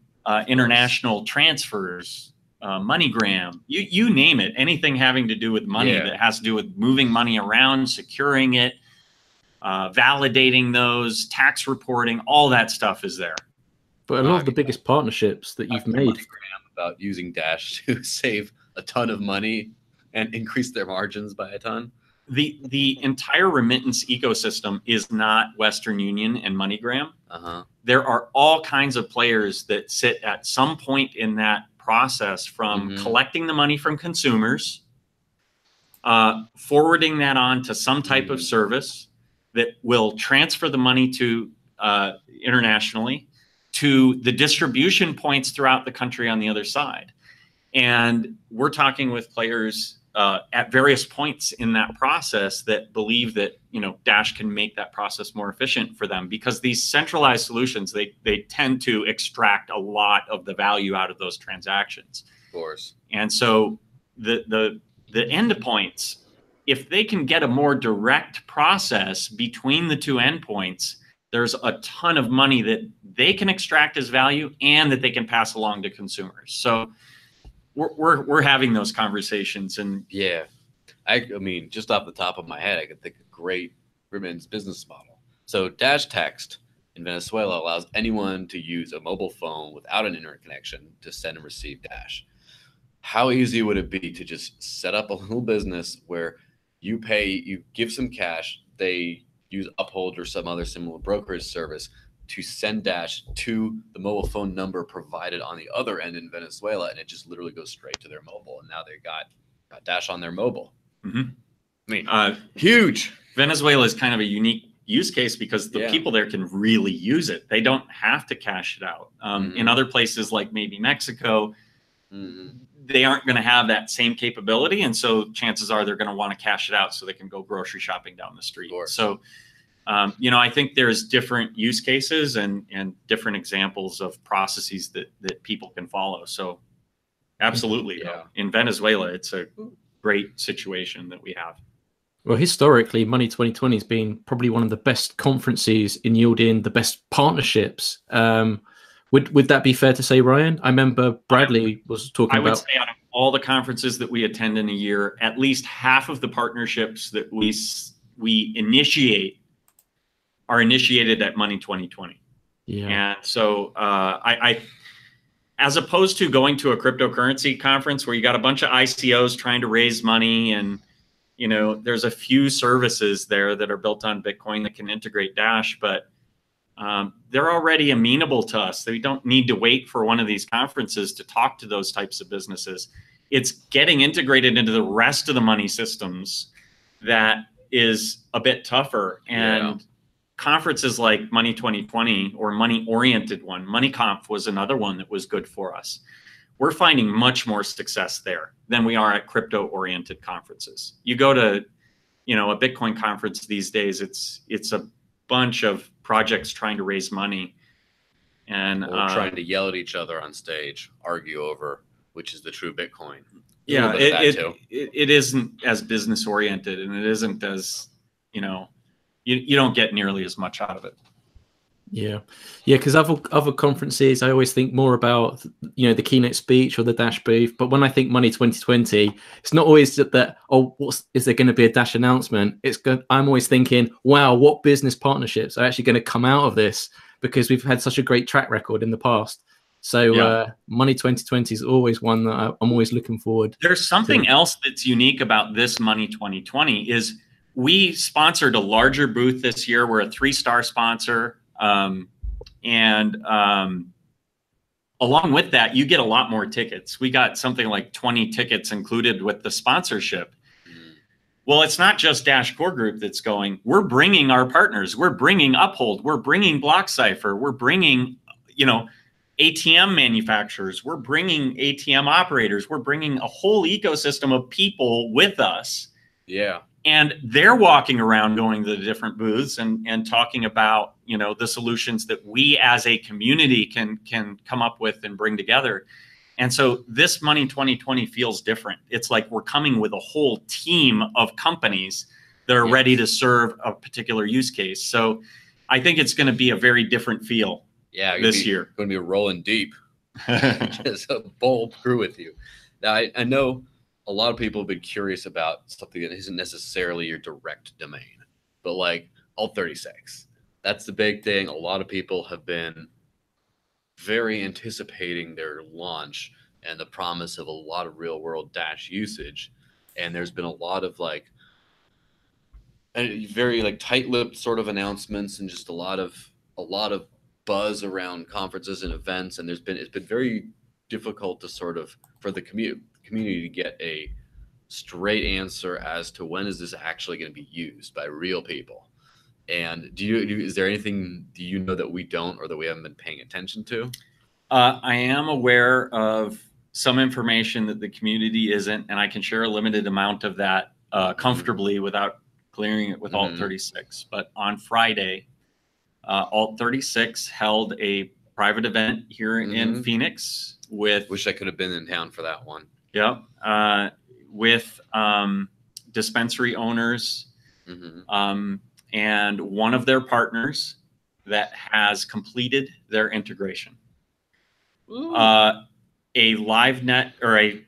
international transfers, MoneyGram, you name it, anything having to do with money that has to do with moving money around, securing it, validating those, tax reporting, all that stuff is there. But a lot of the biggest partnerships that you've made about using Dash to save a ton of money and increase their margins by a ton. The entire remittance ecosystem is not Western Union and MoneyGram. There are all kinds of players that sit at some point in that process, from collecting the money from consumers, forwarding that on to some type of service that will transfer the money to internationally, to the distribution points throughout the country on the other side. And we're talking with players at various points in that process that believe that, you know, Dash can make that process more efficient for them, because these centralized solutions, they tend to extract a lot of the value out of those transactions. Of course. And so the endpoints, if they can get a more direct process between the two endpoints, there's a ton of money that they can extract as value and that they can pass along to consumers. So we're having those conversations. And I mean, just off the top of my head, I could think of a great remittance business model. So Dash Text in Venezuela allows anyone to use a mobile phone without an internet connection to send and receive Dash. How easy would it be to just set up a little business where you give some cash, they use Uphold or some other similar brokerage service to send Dash to the mobile phone number provided on the other end in Venezuela, and it just literally goes straight to their mobile, and now they got Dash on their mobile. I mean, huge. Venezuela is kind of a unique use case because the people there can really use it. They don't have to cash it out. In other places like maybe Mexico, they aren't going to have that same capability, and so chances are they're going to want to cash it out so they can go grocery shopping down the street. So you know, I think there's different use cases and different examples of processes that people can follow. So absolutely. In Venezuela, it's a great situation that we have. Well, historically, Money 2020 has been probably one of the best conferences in yielding the best partnerships. Would that be fair to say, Ryan? I remember Bradley was talking about. I would say out of all the conferences that we attend in a year, at least half of the partnerships that we initiate are initiated at Money 2020. And so I as opposed to going to a cryptocurrency conference where you got a bunch of ICOs trying to raise money, and you know, there's a few services there that are built on Bitcoin that can integrate Dash, but they're already amenable to us. They don't need to wait for one of these conferences to talk to those types of businesses. It's getting integrated into the rest of the money systems that is a bit tougher. And conferences like Money 2020 or money-oriented one, MoneyConf was another one that was good for us. We're finding much more success there than we are at crypto-oriented conferences. You go to, you know, a Bitcoin conference these days, it's a bunch of projects trying to raise money and trying to yell at each other on stage, argue over which is the true Bitcoin. It isn't as business oriented, and it isn't as, you know, you don't get nearly as much out of it. Yeah, yeah. Because other conferences, I always think more about the keynote speech or the Dash booth. But when I think Money 2020, it's not always that oh, is there going to be a Dash announcement? I'm always thinking, wow, what business partnerships are actually going to come out of this? Because we've had such a great track record in the past. So Money 2020 is always one that I'm always looking forward. There's something else that's unique about this Money 2020 is we sponsored a larger booth this year. We're a 3-star sponsor. Along with that, you get a lot more tickets. We got something like 20 tickets included with the sponsorship. Well, it's not just Dash Core Group that's going. We're bringing our partners. We're bringing Uphold. We're bringing BlockCypher. We're bringing, ATM manufacturers. We're bringing ATM operators. We're bringing a whole ecosystem of people with us. Yeah. And they're walking around going to the different booths and talking about, the solutions that we as a community can come up with and bring together. And so this Money 2020 feels different. It's like we're coming with a whole team of companies that are ready to serve a particular use case. So I think it's going to be a very different feel this year. Going to be rolling deep. Just a bold crew with you. Now, I know a lot of people have been curious about something that isn't necessarily your direct domain, but like Alt36. That's the big thing. A lot of people have been very anticipating their launch and the promise of a lot of real world Dash usage. And there's been a lot of very tight-lipped sort of announcements and just a lot of buzz around conferences and events. And it's been very difficult to for the community to get a straight answer as to when is this actually going to be used by real people. And is there anything that we don't or that we haven't been paying attention to? I am aware of some information that the community isn't, and I can share a limited amount of that comfortably without clearing it with Alt36. But on Friday, Alt36 held a private event here in Phoenix with... Wish I could have been in town for that one. Yep. With dispensary owners, and one of their partners that has completed their integration. A live net or a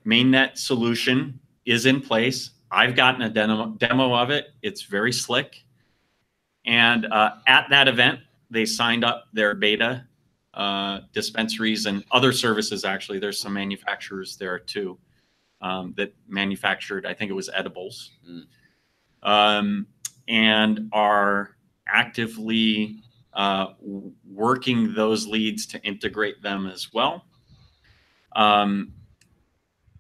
mainnet solution is in place. I've gotten a demo of it. It's very slick. And at that event, they signed up their beta dispensaries and other services. Actually, there's some manufacturers there too that manufactured, I think it was edibles. And are actively working those leads to integrate them as well.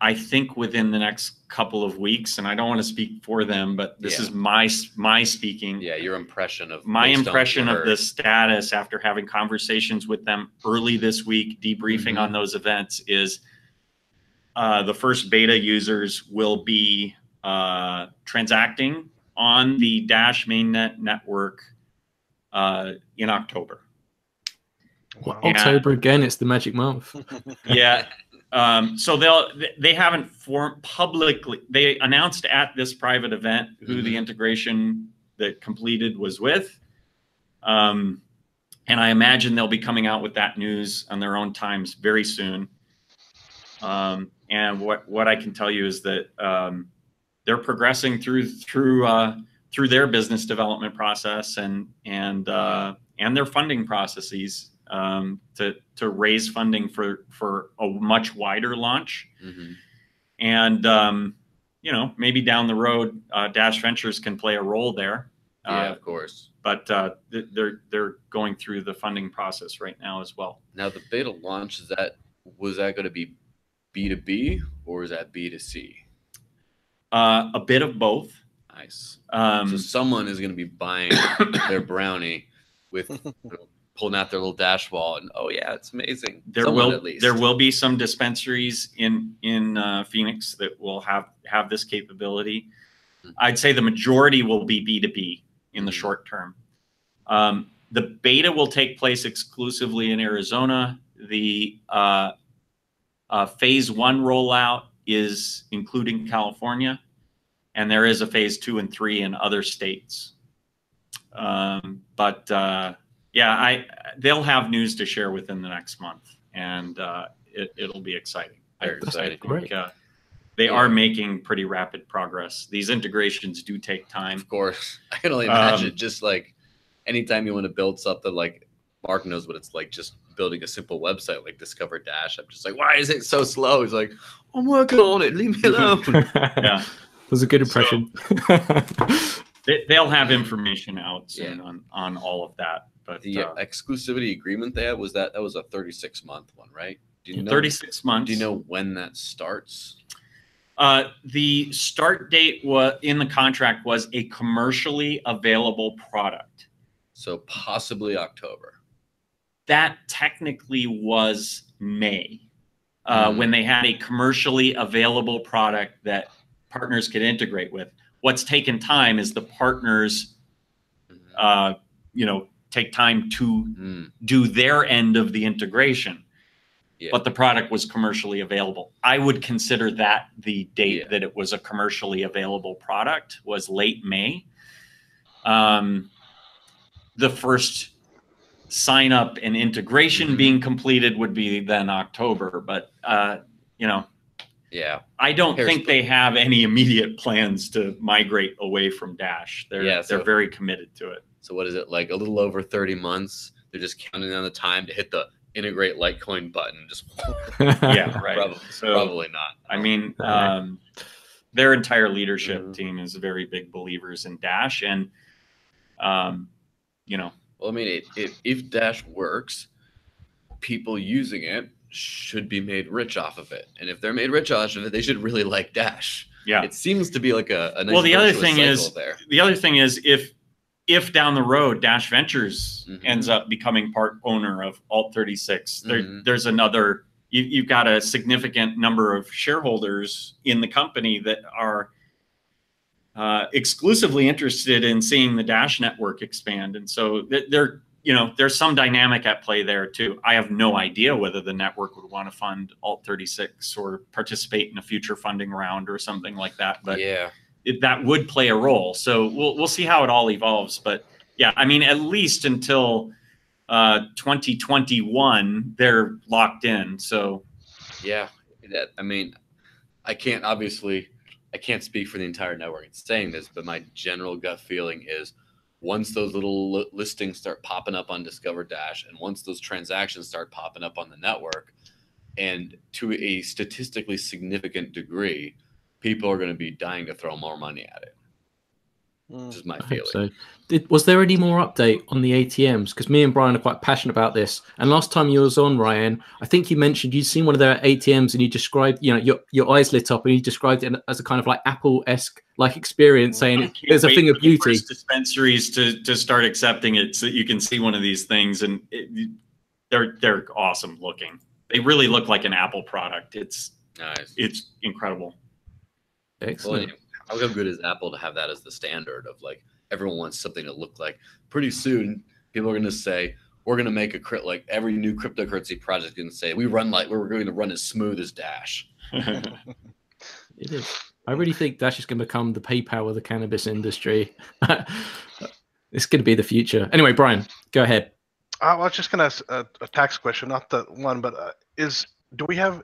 I think within the next couple of weeks, and I don't want to speak for them, but this is my speaking. Yeah, your impression of my impression of the status after having conversations with them early this week, debriefing on those events is the first beta users will be transacting on the Dash mainnet network in October. Well, October again, it's the magic month. Yeah. So they haven't formed publicly. They announced at this private event who the integration that completed was with. And I imagine they'll be coming out with that news on their own times very soon. And what I can tell you is that they're progressing through their business development process and their funding processes to raise funding for a much wider launch. And maybe down the road, Dash Ventures can play a role there. Yeah, of course. But they're going through the funding process right now as well. Now the beta launch, was that going to be B2B or is that B2C? A bit of both. Nice. So someone is going to be buying their brownie with pulling out their little Dash wallet, and oh yeah, it's amazing. There will be some dispensaries in Phoenix that will have this capability. I'd say the majority will be B2B in the short term. The beta will take place exclusively in Arizona. The phase 1 rollout is including California, and there is a phase 2 and 3 in other states. Yeah, they'll have news to share within the next month, and it'll be exciting. Very exciting. I think, they are making pretty rapid progress. These integrations do take time. Of course. I can only imagine just like anytime you want to build something, like Mark knows what it's like, just building a simple website like Discover Dash. I'm just like, why is it so slow? He's like, I'm working on it. Leave me alone. Yeah. That was a good impression. So, they'll have information out soon on all of that. But the exclusivity agreement they had, that was a 36-month one, right? Do you know 36 months. Do you know when that starts? The start date in the contract was a commercially available product. So possibly October. That technically was May, when they had a commercially available product that partners could integrate with. What's taken time is the partners, take time to do their end of the integration. Yeah. But the product was commercially available. I would consider that the date that it was a commercially available product was late May. The first sign up and integration being completed would be then October. But, I don't think they have any immediate plans to migrate away from Dash. They're very committed to it. So what is it, like a little over 30 months? They're just counting down the time to hit the integrate Litecoin button. Just yeah, right. Probably not. I mean, their entire leadership team is very big believers in Dash, and Well, I mean, if Dash works, people using it should be made rich off of it, and if they're made rich off of it, they should really like Dash. Yeah, it seems to be like a nice. Well, the other thing is if down the road Dash Ventures ends up becoming part owner of Alt36, there's another, you've got a significant number of shareholders in the company that are exclusively interested in seeing the Dash network expand. And so there's some dynamic at play there too. I have no idea whether the network would want to fund Alt36 or participate in a future funding round or something like that. But that would play a role. So we'll see how it all evolves. But yeah, I mean, at least until 2021, they're locked in. So yeah, I mean, I can't speak for the entire network in saying this, but my general gut feeling is once those little listings start popping up on Discover Dash, and once those transactions start popping up on the network, and to a statistically significant degree, people are going to be dying to throw more money at it. Which is my feeling. So. Was there any more update on the ATMs? Because me and Brian are quite passionate about this. And last time you was on, Ryan, I think you mentioned you'd seen one of their ATMs and you described, your eyes lit up and you described it as a kind of like Apple-esque like experience, saying there's a thing of beauty. Dispensaries to start accepting it so that you can see one of these things, and they're awesome looking. They really look like an Apple product. It's nice. It's incredible. Excellent. Well, how good is Apple to have that as the standard of like everyone wants something to look like? Pretty soon, people are going to say we're going to make like every new cryptocurrency project is going to say we're going to run as smooth as Dash. It is. I really think Dash is going to become the PayPal of the cannabis industry. It's going to be the future. Anyway, Brian, go ahead. I was just going to ask a tax question, not the one, but do we have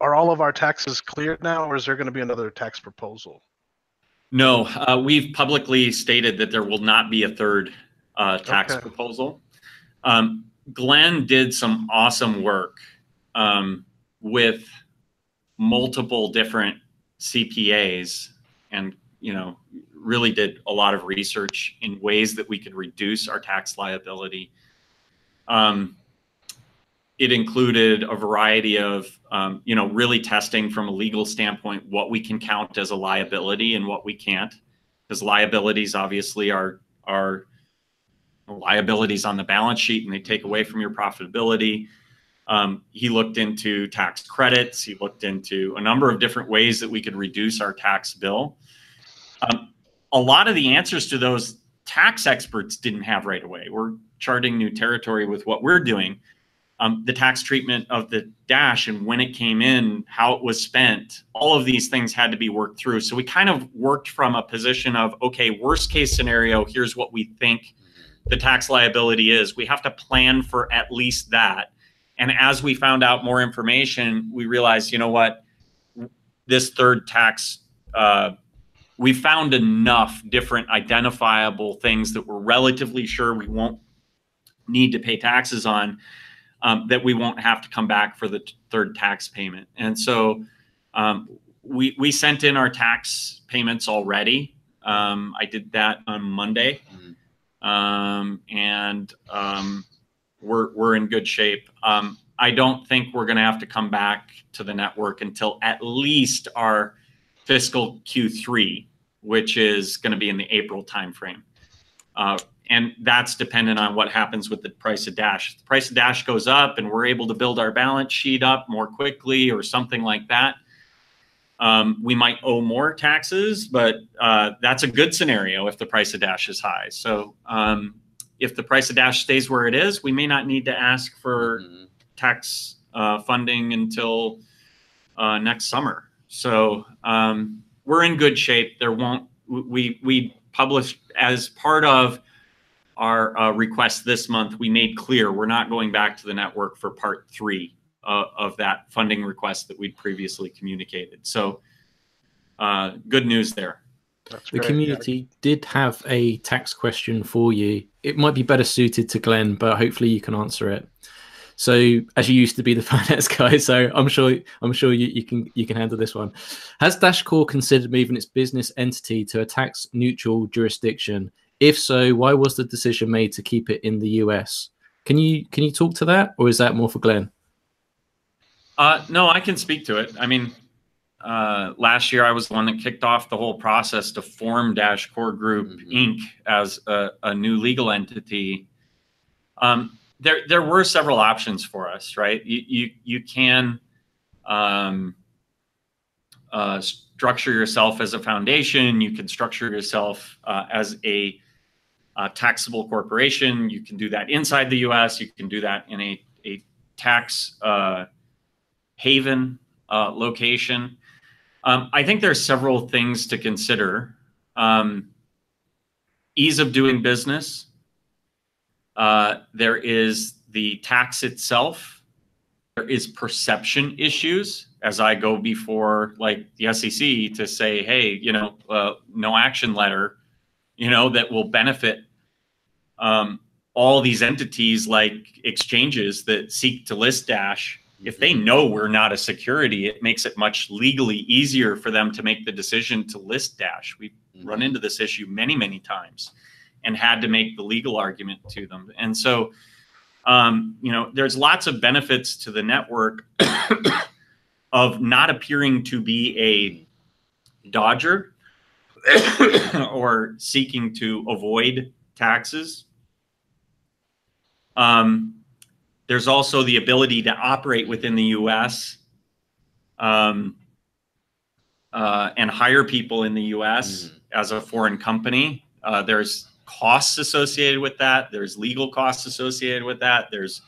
are all of our taxes cleared now, or is there going to be another tax proposal? No, we've publicly stated that there will not be a third tax proposal. Glenn did some awesome work with multiple different CPAs, and really did a lot of research in ways that we could reduce our tax liability. It included a variety of, really testing from a legal standpoint what we can count as a liability and what we can't, because liabilities obviously are liabilities on the balance sheet and they take away from your profitability. He looked into tax credits. He looked into a number of different ways that we could reduce our tax bill. A lot of the answers to those tax experts didn't have right away. We're charting new territory with what we're doing. The tax treatment of the Dash and when it came in, how it was spent, all of these things had to be worked through. So we kind of worked from a position of, okay, worst case scenario, here's what we think the tax liability is. We have to plan for at least that. And as we found out more information, we realized, you know what, this third tax, we found enough different identifiable things that we're relatively sure we won't need to pay taxes on, that we won't have to come back for the third tax payment. And so we sent in our tax payments already. I did that on Monday. And we're in good shape. I don't think we're going to have to come back to the network until at least our fiscal Q3, which is going to be in the April timeframe. And that's dependent on what happens with the price of Dash. If the price of Dash goes up and we're able to build our balance sheet up more quickly or something like that, we might owe more taxes, but that's a good scenario if the price of Dash is high. So if the price of Dash stays where it is, we may not need to ask for tax funding until next summer. So we're in good shape. There won't, we published as part of our request this month, we made clear we're not going back to the network for part 3 of that funding request that we'd previously communicated. So good news there. That's the great. community did have a tax question for you. It might be better suited to Glenn, but hopefully you can answer it. So, as you used to be the finance guy, so I'm sure you can handle this one. Has Dashcore considered moving its business entity to a tax neutral jurisdiction? If so, why was the decision made to keep it in the US? Can you talk to that, or is that more for Glenn? No, I can speak to it. I mean, last year I was the one that kicked off the whole process to form Dashcore Group Inc. as a new legal entity. There were several options for us, right? You can structure yourself as a foundation. You can structure yourself as a taxable corporation. You can do that inside the U.S. You can do that in a tax haven location. I think there are several things to consider. Ease of doing business. There is the tax itself. There is perception issues as I go before like the SEC to say, hey, you know, no action letter, you know, that will benefit all these entities like exchanges that seek to list Dash. If they know we're not a security, it makes it much legally easier for them to make the decision to list Dash. We've run into this issue many, many times and had to make the legal argument to them. And so, you know, there's lots of benefits to the network of not appearing to be a dodger or seeking to avoid taxes. There's also the ability to operate within the U.S. And hire people in the U.S. as a foreign company. There's costs associated with that. There's legal costs associated with that. There's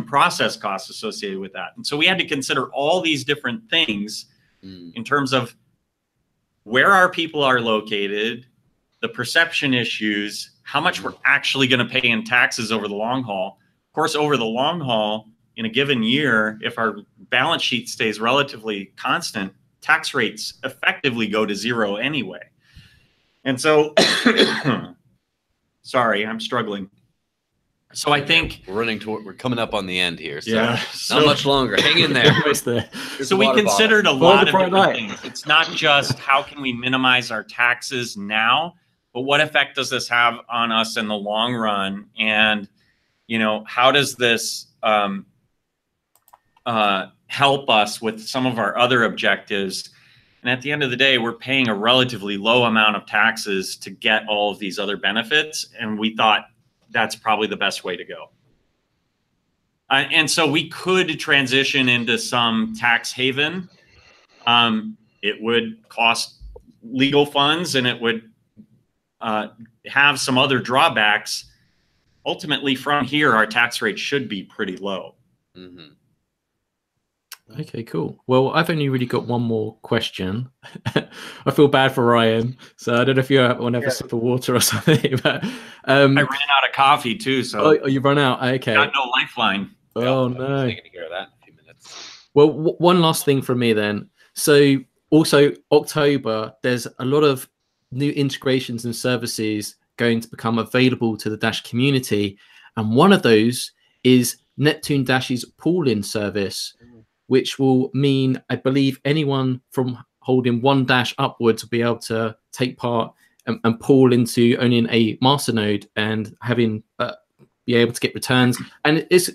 process costs associated with that. And so we had to consider all these different things in terms of where our people are located, the perception issues, how much we're actually going to pay in taxes over the long haul. Of course, over the long haul, in a given year, if our balance sheet stays relatively constant, tax rates effectively go to zero anyway. And so, sorry, I'm struggling. So I think we're coming up on the end here. So yeah, not much longer. Hang in there. So we considered a lot of different things. It's not just how can we minimize our taxes now, but what effect does this have on us in the long run? And, you know, how does this help us with some of our other objectives? And at the end of the day, we're paying a relatively low amount of taxes to get all of these other benefits. And we thought that's probably the best way to go. And so we could transition into some tax haven. It would cost legal funds and it would have some other drawbacks. Ultimately, from here, our tax rate should be pretty low. Okay, cool. Well, I've only really got one more question. I feel bad for Ryan, so I don't know if you want to have a sip of water or something. But I ran out of coffee too, so oh, you run out. Okay. got no lifeline. Oh I'll no. be taking care of that in a few minutes. Well, one last thing from me then. So also October, there's a lot of new integrations and services going to become available to the Dash community, and one of those is Neptune Dash's pooling service, which will mean, I believe, anyone from holding one Dash upwards will be able to take part and pool into owning a Masternode and having be able to get returns. And this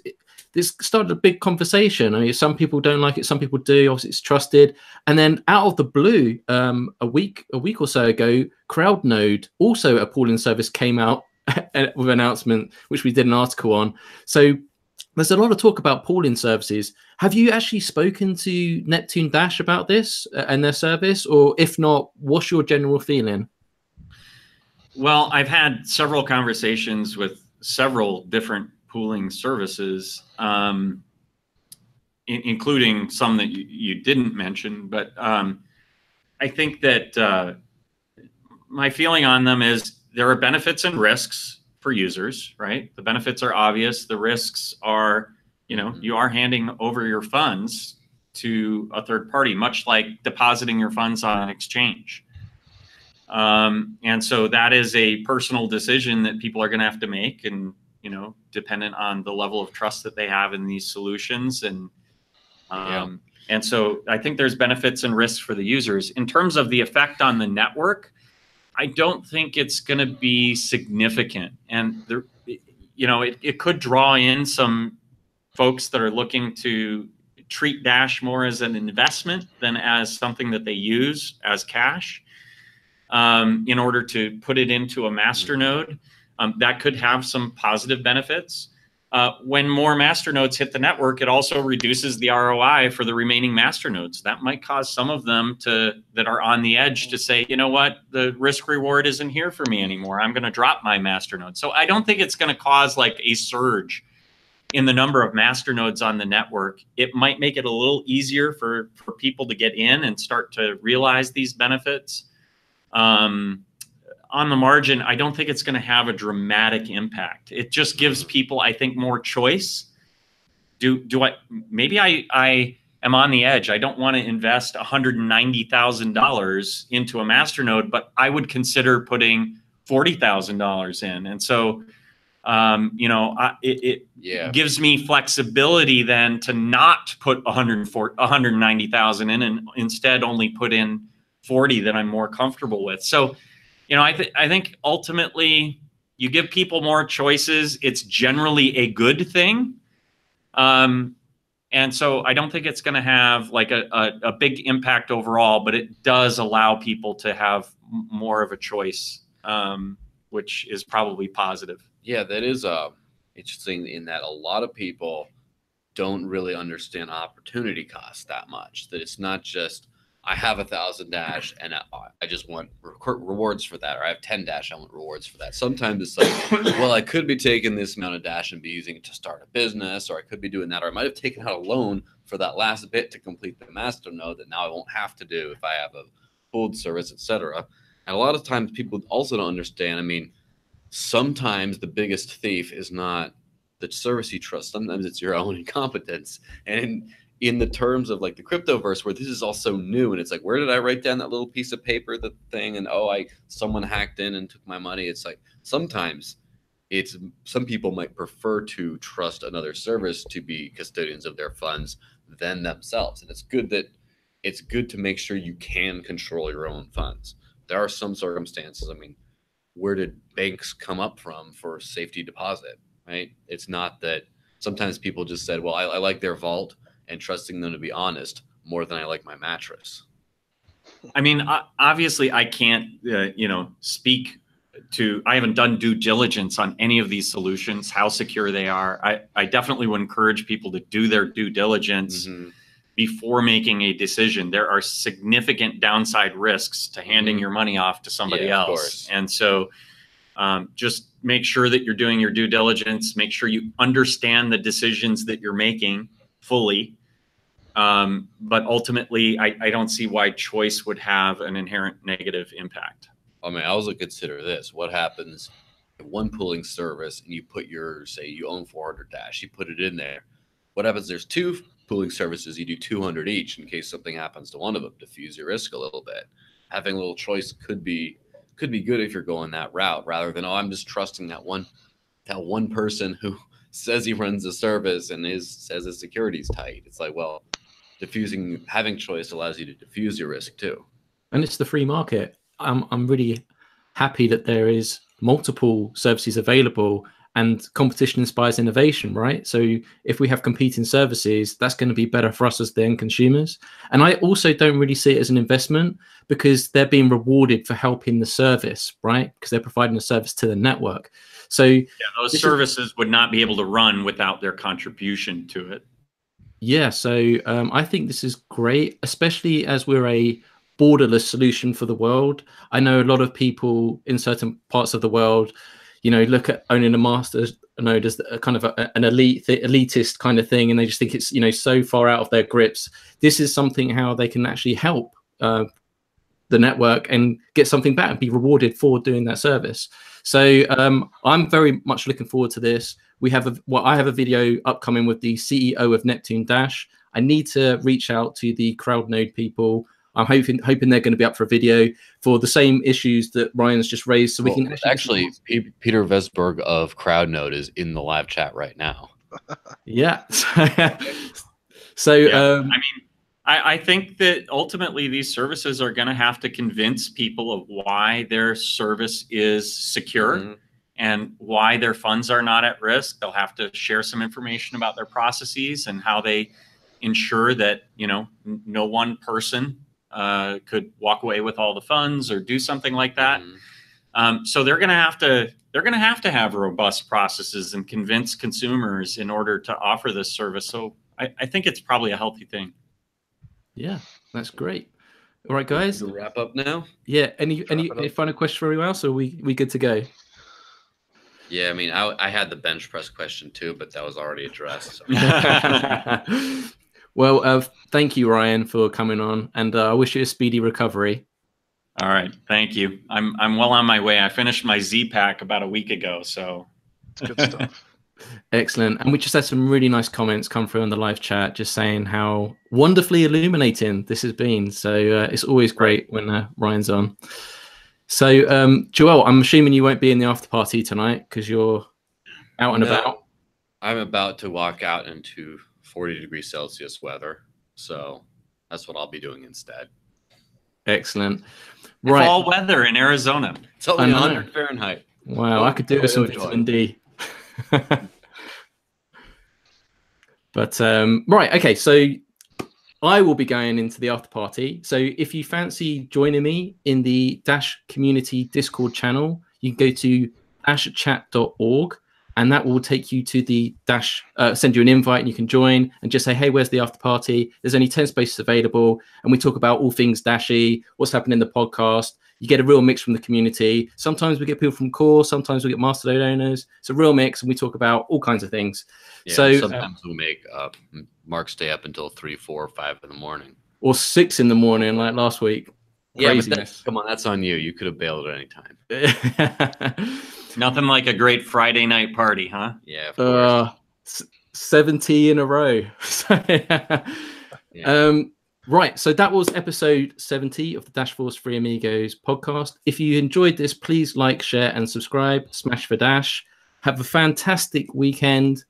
started a big conversation. I mean, some people don't like it, some people do. Obviously, it's trusted. And then out of the blue, a week or so ago, CrowdNode, also a pooling service, came out with an announcement, which we did an article on. So there's a lot of talk about pooling services. Have you actually spoken to Neptune Dash about this and their service? Or if not, what's your general feeling? Well, I've had several conversations with several different pooling services, including some that you didn't mention. But I think that my feeling on them is there are benefits and risks for users, right? The benefits are obvious. The risks are, you are handing over your funds to a third party, much like depositing your funds on an exchange. And so that is a personal decision that people are going to have to make, and dependent on the level of trust that they have in these solutions. And and so I think there's benefits and risks for the users. In terms of the effect on the network, I don't think it's going to be significant. And it could draw in some folks that are looking to treat Dash more as an investment than as something that they use as cash, in order to put it into a Masternode. That could have some positive benefits. When more Masternodes hit the network, it also reduces the ROI for the remaining Masternodes. That might cause some of them that are on the edge to say, you know what, the risk reward isn't here for me anymore. I'm going to drop my Masternode. So I don't think it's going to cause like a surge in the number of Masternodes on the network. It might make it a little easier for people to get in and start to realize these benefits. On the margin, I don't think it's going to have a dramatic impact. It just gives people, I think, more choice. Maybe I am on the edge. I don't want to invest $190,000 into a Masternode, but I would consider putting $40,000 in. And so, it gives me flexibility then to not put $190,000 in, and instead only put in 40 that I'm more comfortable with. So, I think ultimately you give people more choices. It's generally a good thing. And so I don't think it's going to have like a big impact overall, but it does allow people to have more of a choice, which is probably positive. Yeah, that is interesting in that a lot of people don't really understand opportunity cost that much. That it's not just, I have 1,000 Dash and I just want rewards for that, or I have 10 Dash, I want rewards for that. Sometimes it's like, well, I could be taking this amount of Dash and be using it to start a business, or I could be doing that, or I might have taken out a loan for that last bit to complete the Masternode that now I won't have to do if I have a pooled service, etc. And a lot of times people also don't understand. I mean, sometimes the biggest thief is not the service you trust. Sometimes it's your own incompetence. And in the terms of like the cryptoverse, where this is all so new, and it's like, where did I write down that little piece of paper, the thing, and someone hacked in and took my money. It's like sometimes some people might prefer to trust another service to be custodians of their funds than themselves. And it's good to make sure you can control your own funds. There are some circumstances. I mean, where did banks come up from for safety deposit, right? It's not that sometimes people just said, well, I like their vault and trusting them to be honest more than I like my mattress. I mean, obviously I can't, speak to, I haven't done due diligence on any of these solutions, how secure they are. I definitely would encourage people to do their due diligence before making a decision. There are significant downside risks to handing your money off to somebody else. And so just make sure that you're doing your due diligence, make sure you understand the decisions that you're making fully. But ultimately, I don't see why choice would have an inherent negative impact. I mean, I also consider this. What happens if one pooling service and you put your, say you own 400 Dash, you put it in there. What happens? There's two pooling services, you do 200 each in case something happens to one of them, diffuse your risk a little bit. Having a little choice could be good if you're going that route, rather than, oh, I'm just trusting that one person who says he runs the service and says his security's tight. It's like, well, having choice allows you to diffuse your risk too. And it's the free market. I'm really happy that there is multiple services available, and competition inspires innovation, right? So if we have competing services, that's going to be better for us as the end consumers. And I also don't really see it as an investment, because they're being rewarded for helping the service, right? Because they're providing a service to the network. So yeah, those services would not be able to run without their contribution to it. Yeah, so I think this is great, especially as we're a borderless solution for the world. I know a lot of people in certain parts of the world, look at owning a Masternode as a kind of an elitist kind of thing, and they just think it's so far out of their grips. This is something how they can actually help the network and get something back and be rewarded for doing that service. So I'm very much looking forward to this. I have a video upcoming with the CEO of Neptune Dash. I need to reach out to the CrowdNode people. I'm hoping they're going to be up for a video for the same issues that Ryan's just raised, so we can actually Peter Vesberg of CrowdNode is in the live chat right now. Yeah. So yeah. I think that ultimately these services are going to have to convince people of why their service is secure and why their funds are not at risk. They'll have to share some information about their processes and how they ensure that no one person could walk away with all the funds or do something like that. So they're going to have robust processes and convince consumers in order to offer this service. So I think it's probably a healthy thing. Yeah, that's great. All right, guys. We'll wrap up now. Yeah. Any final questions for anyone else, or are we good to go? Yeah, I mean, I had the bench press question too, but that was already addressed. So. Well, thank you, Ryan, for coming on, and I wish you a speedy recovery. All right, thank you. I'm well on my way. I finished my Z pack about a week ago, so it's good stuff. Excellent. And we just had some really nice comments come through on the live chat, just saying how wonderfully illuminating this has been. So it's always great when Ryan's on. So Joel, I'm assuming you won't be in the after party tonight because you're out and about. I'm about to walk out into 40°C weather, so that's what I'll be doing instead. Excellent. Right. Fall weather in Arizona. It's only 100 Fahrenheit. Wow, I could do with some vitamin D. But right, okay, so I will be going into the after party. So if you fancy joining me in the Dash community Discord channel, you can go to dashchat.org. And that will take you to the Dash, send you an invite, and you can join and just say, hey, where's the after party? There's only 10 spaces available. And we talk about all things Dashy, what's happening in the podcast. You get a real mix from the community. Sometimes we get people from Core. Sometimes we get Masternode owners. It's a real mix, and we talk about all kinds of things. Yeah, so sometimes we'll make Mark stay up until 3, 4, 5 in the morning. Or 6 in the morning, like last week. Yeah, but come on, that's on you. You could have bailed at any time. Nothing like a great Friday night party, huh? Yeah, of course. 70 in a row. Right, so that was episode 70 of the Dash Force Free Amigos podcast. If you enjoyed this, please like, share, and subscribe. Smash for Dash. Have a fantastic weekend.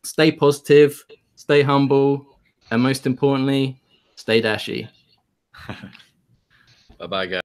Stay positive, stay humble, and most importantly, stay dashy. Bye-bye, guys.